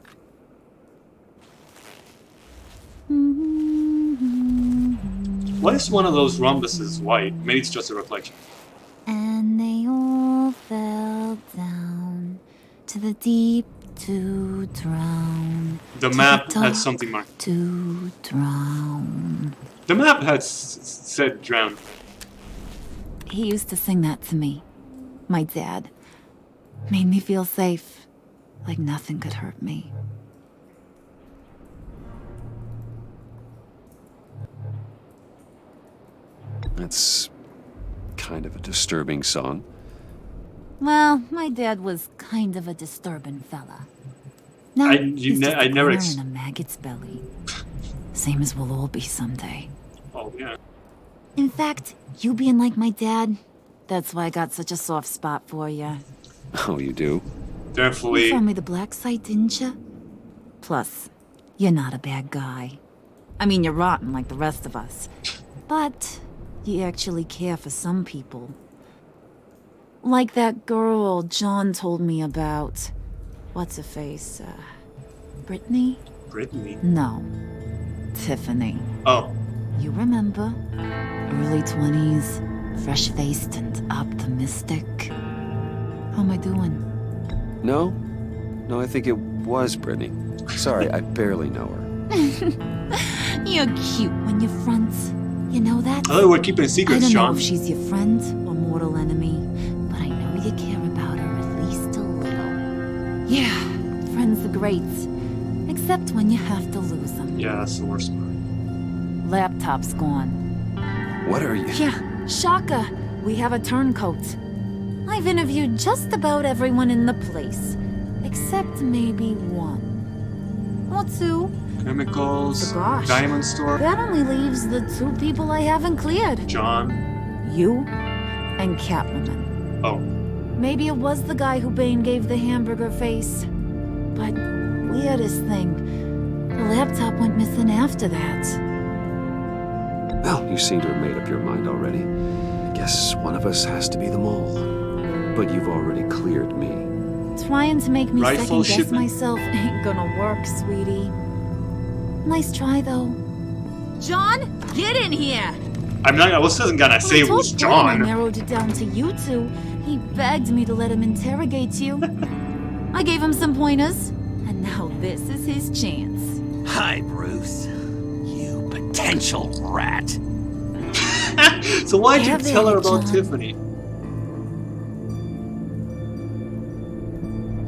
Why is one of those rhombuses white? Maybe it's just a reflection. down to the deep to drown. The map had something marked. To drown. The map had said drown. He used to sing that to me. My dad. Made me feel safe. Like nothing could hurt me. That's kind of a disturbing song. Well, my dad was kind of a disturbing fella. No, I never. In a maggot's belly. Same as we'll all be someday. Oh yeah. In fact, you being like my dad, that's why I got such a soft spot for you. Oh, you do? Definitely. You found me the black site, didn't you? Plus, you're not a bad guy. I mean, you're rotten like the rest of us. But you actually care for some people. Like that girl John told me about. What's her face? Brittany? Brittany? No. Tiffany. Oh. You remember? Early 20s, fresh-faced and optimistic. How am I doing? No, I think it was Brittany. Sorry, I barely know her. You're cute when you front. You know that? Oh, we're keeping secrets, I don't John. know if she's your friend or mortal enemy, but I know you care about her at least a little. Yeah, friends are great. Except when you have to lose them. Yeah, that's the worst part. Laptop's gone. What are you? Yeah, shocker. We have a turncoat. I've interviewed just about everyone in the place. Except maybe one. Or two. Chemicals, Gosh, diamond store. That only leaves the two people I haven't cleared. John. You and Catwoman. Oh. Maybe it was the guy who Bane gave the hamburger face. But weirdest thing, the laptop went missing after that. Well, you seem to have made up your mind already. I guess one of us has to be the mole. But you've already cleared me. Trying to make me Rifle second-guess shipment. myself ain't gonna work, sweetie. Nice try, though. John, get in here! I wasn't gonna say it was I John. narrowed it down to you two. He begged me to let him interrogate you. I gave him some pointers, and now this is his chance. Hi, Bruce. You potential rat. So why'd you Have tell her it, about John. Tiffany?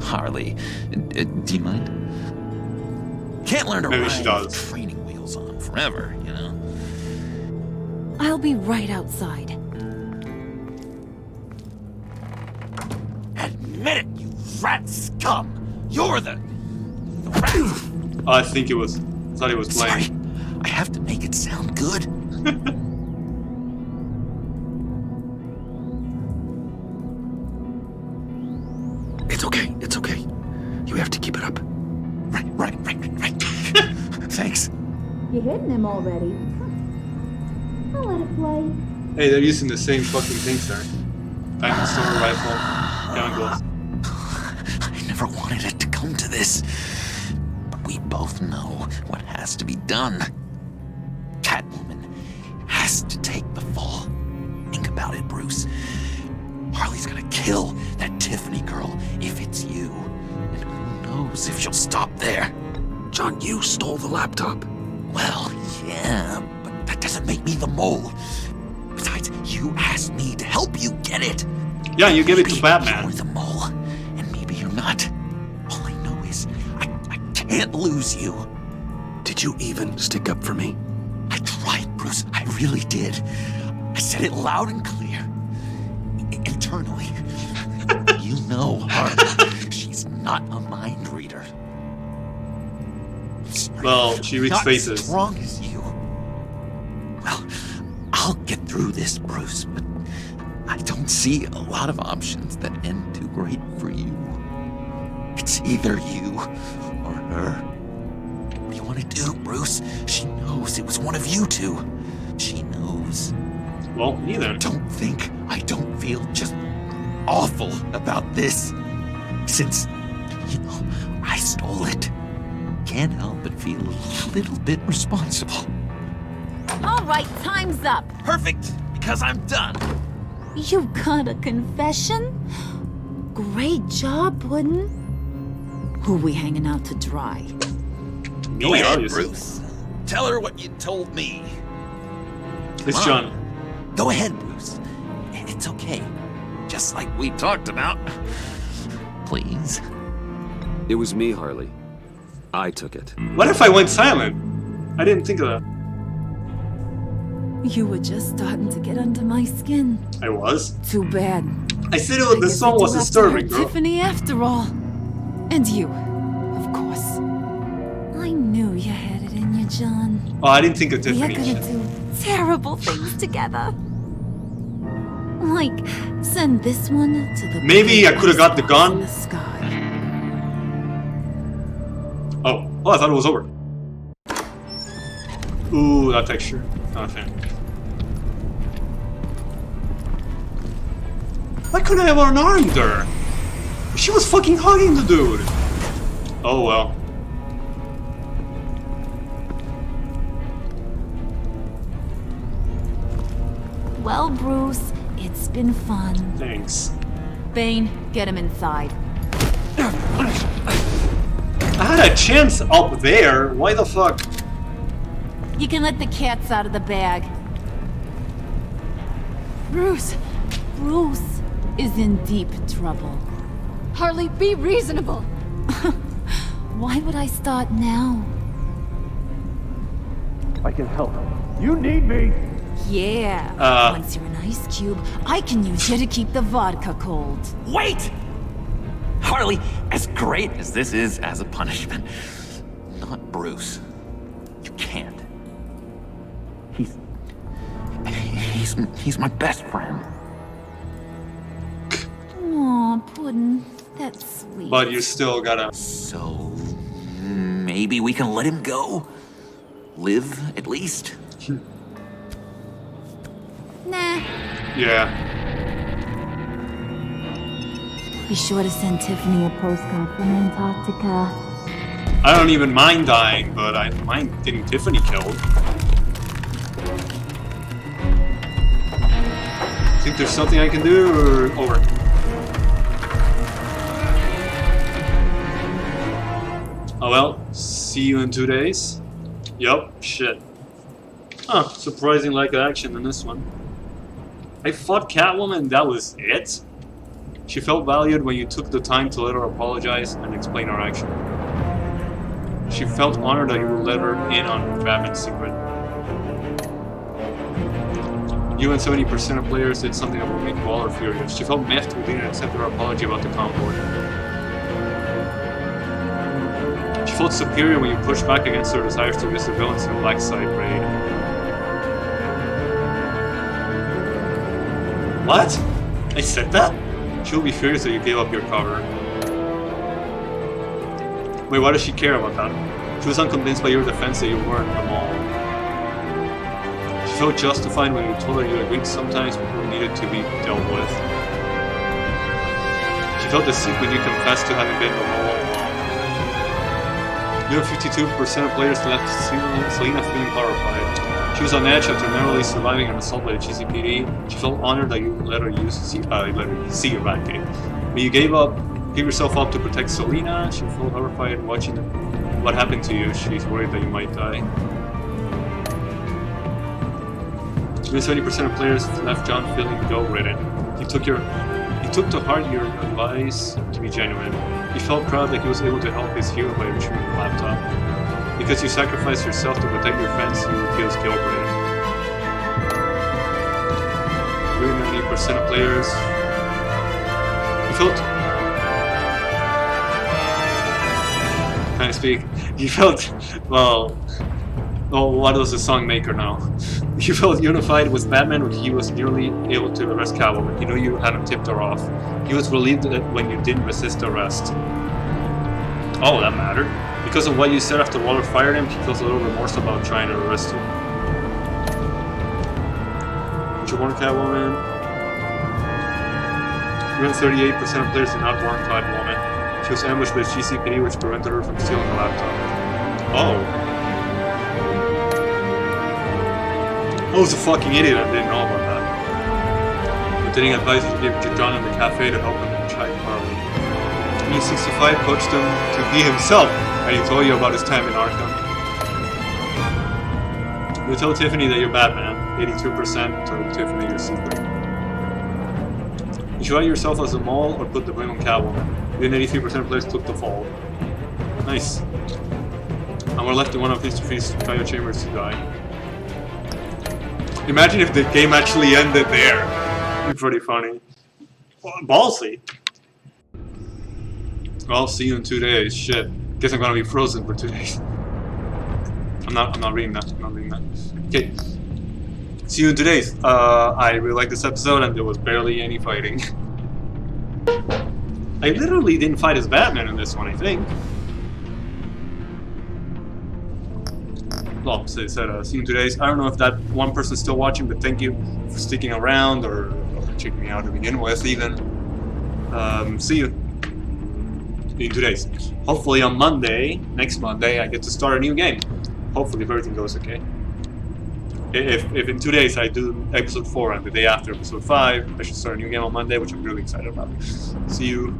Harley, do you mind? Can't learn to Maybe ride she with does. training wheels on forever, you know? I'll be right outside. Admit it, you rat scum! You're the rat! I think it was. Thought he was playing. Sorry, I have to make it sound good. It's okay, it's okay. You have to keep it up. Right. Thanks. You're hitting him already. I'll let it play. Hey, they're using the same fucking thing, sir. Diamond store, rifle, chemicals. I never wanted it to come to this. But we both know what has to be done. Catwoman has to take the fall. Think about it, Bruce. Harley's gonna kill that Tiffany girl if it's you. And who knows if she'll stop there. John, you stole the laptop. Well, yeah, but that doesn't make me the mole. Besides, you asked me to help you get it. Yeah, you give it to Batman. You're the mole, and maybe you're not. All I know is I can't lose you. Did you even stick up for me? I tried, Bruce. I really did. I said it loud and clear. Internally. You know Harley. She's not a mind reader. Well, she reads Not faces. as strong as you. Well, I'll get through this, Bruce, but I don't see a lot of options that end too great for you. It's either you or her. What do you want to do, Bruce? She knows it was one of you two. She knows. Well, neither. Don't think I don't feel just awful about this. Since, I stole it. Can't help but feel a little bit responsible. All right, time's up. Perfect, because I'm done. You got a confession? Great job, Puddin'. Who we hanging out to dry? Go ahead, obviously. Bruce. Tell her what you told me. It's Come on. John. Go ahead, Bruce. It's okay. Just like we talked about. Please. It was me, Harley. I took it. What if I went silent? I didn't think of that. You were just starting to get under my skin. I was? Too bad. I said it, the song was disturbing, bro. Tiffany after all. And you, of course. I knew you had it in you, John. Oh, I didn't think of We are Tiffany. gonna do terrible things together. Like, send this one to the... Maybe I could have got the gun. in the sky. Oh, I thought it was over. Ooh, that texture. Not a fan. Why couldn't I have unarmed her? She was fucking hugging the dude. Oh well. Well, Bruce, it's been fun. Thanks. Bane, get him inside. I had a chance up there. Why the fuck? You can let the cats out of the bag. Bruce! Bruce is in deep trouble. Harley, be reasonable! Why would I start now? I can help. You need me! Yeah, once you're an ice cube, I can use you to keep the vodka cold. Wait! Harley, as great as this is as a punishment, not Bruce. You can't. He's my best friend. Aw, Puddin', that's sweet. But you still gotta. So maybe we can let him go? Live, at least? Nah. Yeah. Be sure to send Tiffany a postcard from Antarctica. I don't even mind dying, but I mind getting Tiffany killed. Think there's something I can do, or over? Oh well, see you in 2 days. Yup, shit. Huh, surprising lack of action in this one. I fought Catwoman, that was it? She felt valued when you took the time to let her apologize and explain her action. She felt honored that you would let her in on Batman's secret. You and 70% of players did something that would make Waller furious. She felt miffed when you didn't accept her apology about the convoy. She felt superior when you pushed back against her desires to use the villains in the Black Side raid. What? I said that? She'll be furious that you gave up your cover. Wait, why does she care about that? She was unconvinced by your defense that you weren't a mall. She felt justified when you told her you agreed sometimes people needed to be dealt with. She felt deceit when you confessed to having been a mall all along. You have 52% of players left Selena feeling horrified. She was on edge after narrowly surviving an assault by the GCPD. She felt honored that you let her see your Batcave. When you gave yourself up to protect Selena, she felt horrified watching what happened to you. She's worried that you might die. Even 70% of players left John feeling guilt-ridden. He took to heart your advice to be genuine. He felt proud that he was able to help his hero by retrieving the laptop. Because you sacrificed yourself to protect your friends, he feels guilt-ridden. 90% of players. He felt. Can I speak? He felt. Well, what was the song maker now? He felt unified with Batman when he was nearly able to arrest Catwoman. He knew you hadn't tipped her off. He was relieved that when you didn't resist arrest. Oh, that mattered. Because of what you said after Waller fired him, he feels a little remorse about trying to arrest you. Did you warn Catwoman? Even 38% of players did not warn Catwoman. She was ambushed by GCPD, which prevented her from stealing the laptop. Oh. I was a fucking idiot, I didn't know about that. But didn't advise you to give John in the cafe to help him track Harley. New 65 coached him to be himself, and he told you about his time in Arkham. You tell Tiffany that you're Batman. 82% told Tiffany you're secret. You should write yourself as a mole or put the blame on Catwoman. Then 83% of players took the fall. Nice. And we're left in one of these cryo chambers to die. Imagine if the game actually ended there. It'd be pretty funny. Ballsy. Well, see you in 2 days. Shit. Guess I'm gonna be frozen for 2 days. I'm not reading that. I'm not reading that. Okay. See you in 2 days. I really like this episode, and there was barely any fighting. I literally didn't fight as Batman in this one, I think. Well, so it said, see you in 2 days. I don't know if that one person's still watching, but thank you for sticking around or checking me out to begin with, even. See you in 2 days. Hopefully on Monday, next Monday, I get to start a new game. Hopefully if everything goes okay. If in 2 days I do episode 4 and the day after episode 5, I should start a new game on Monday, which I'm really excited about. See you.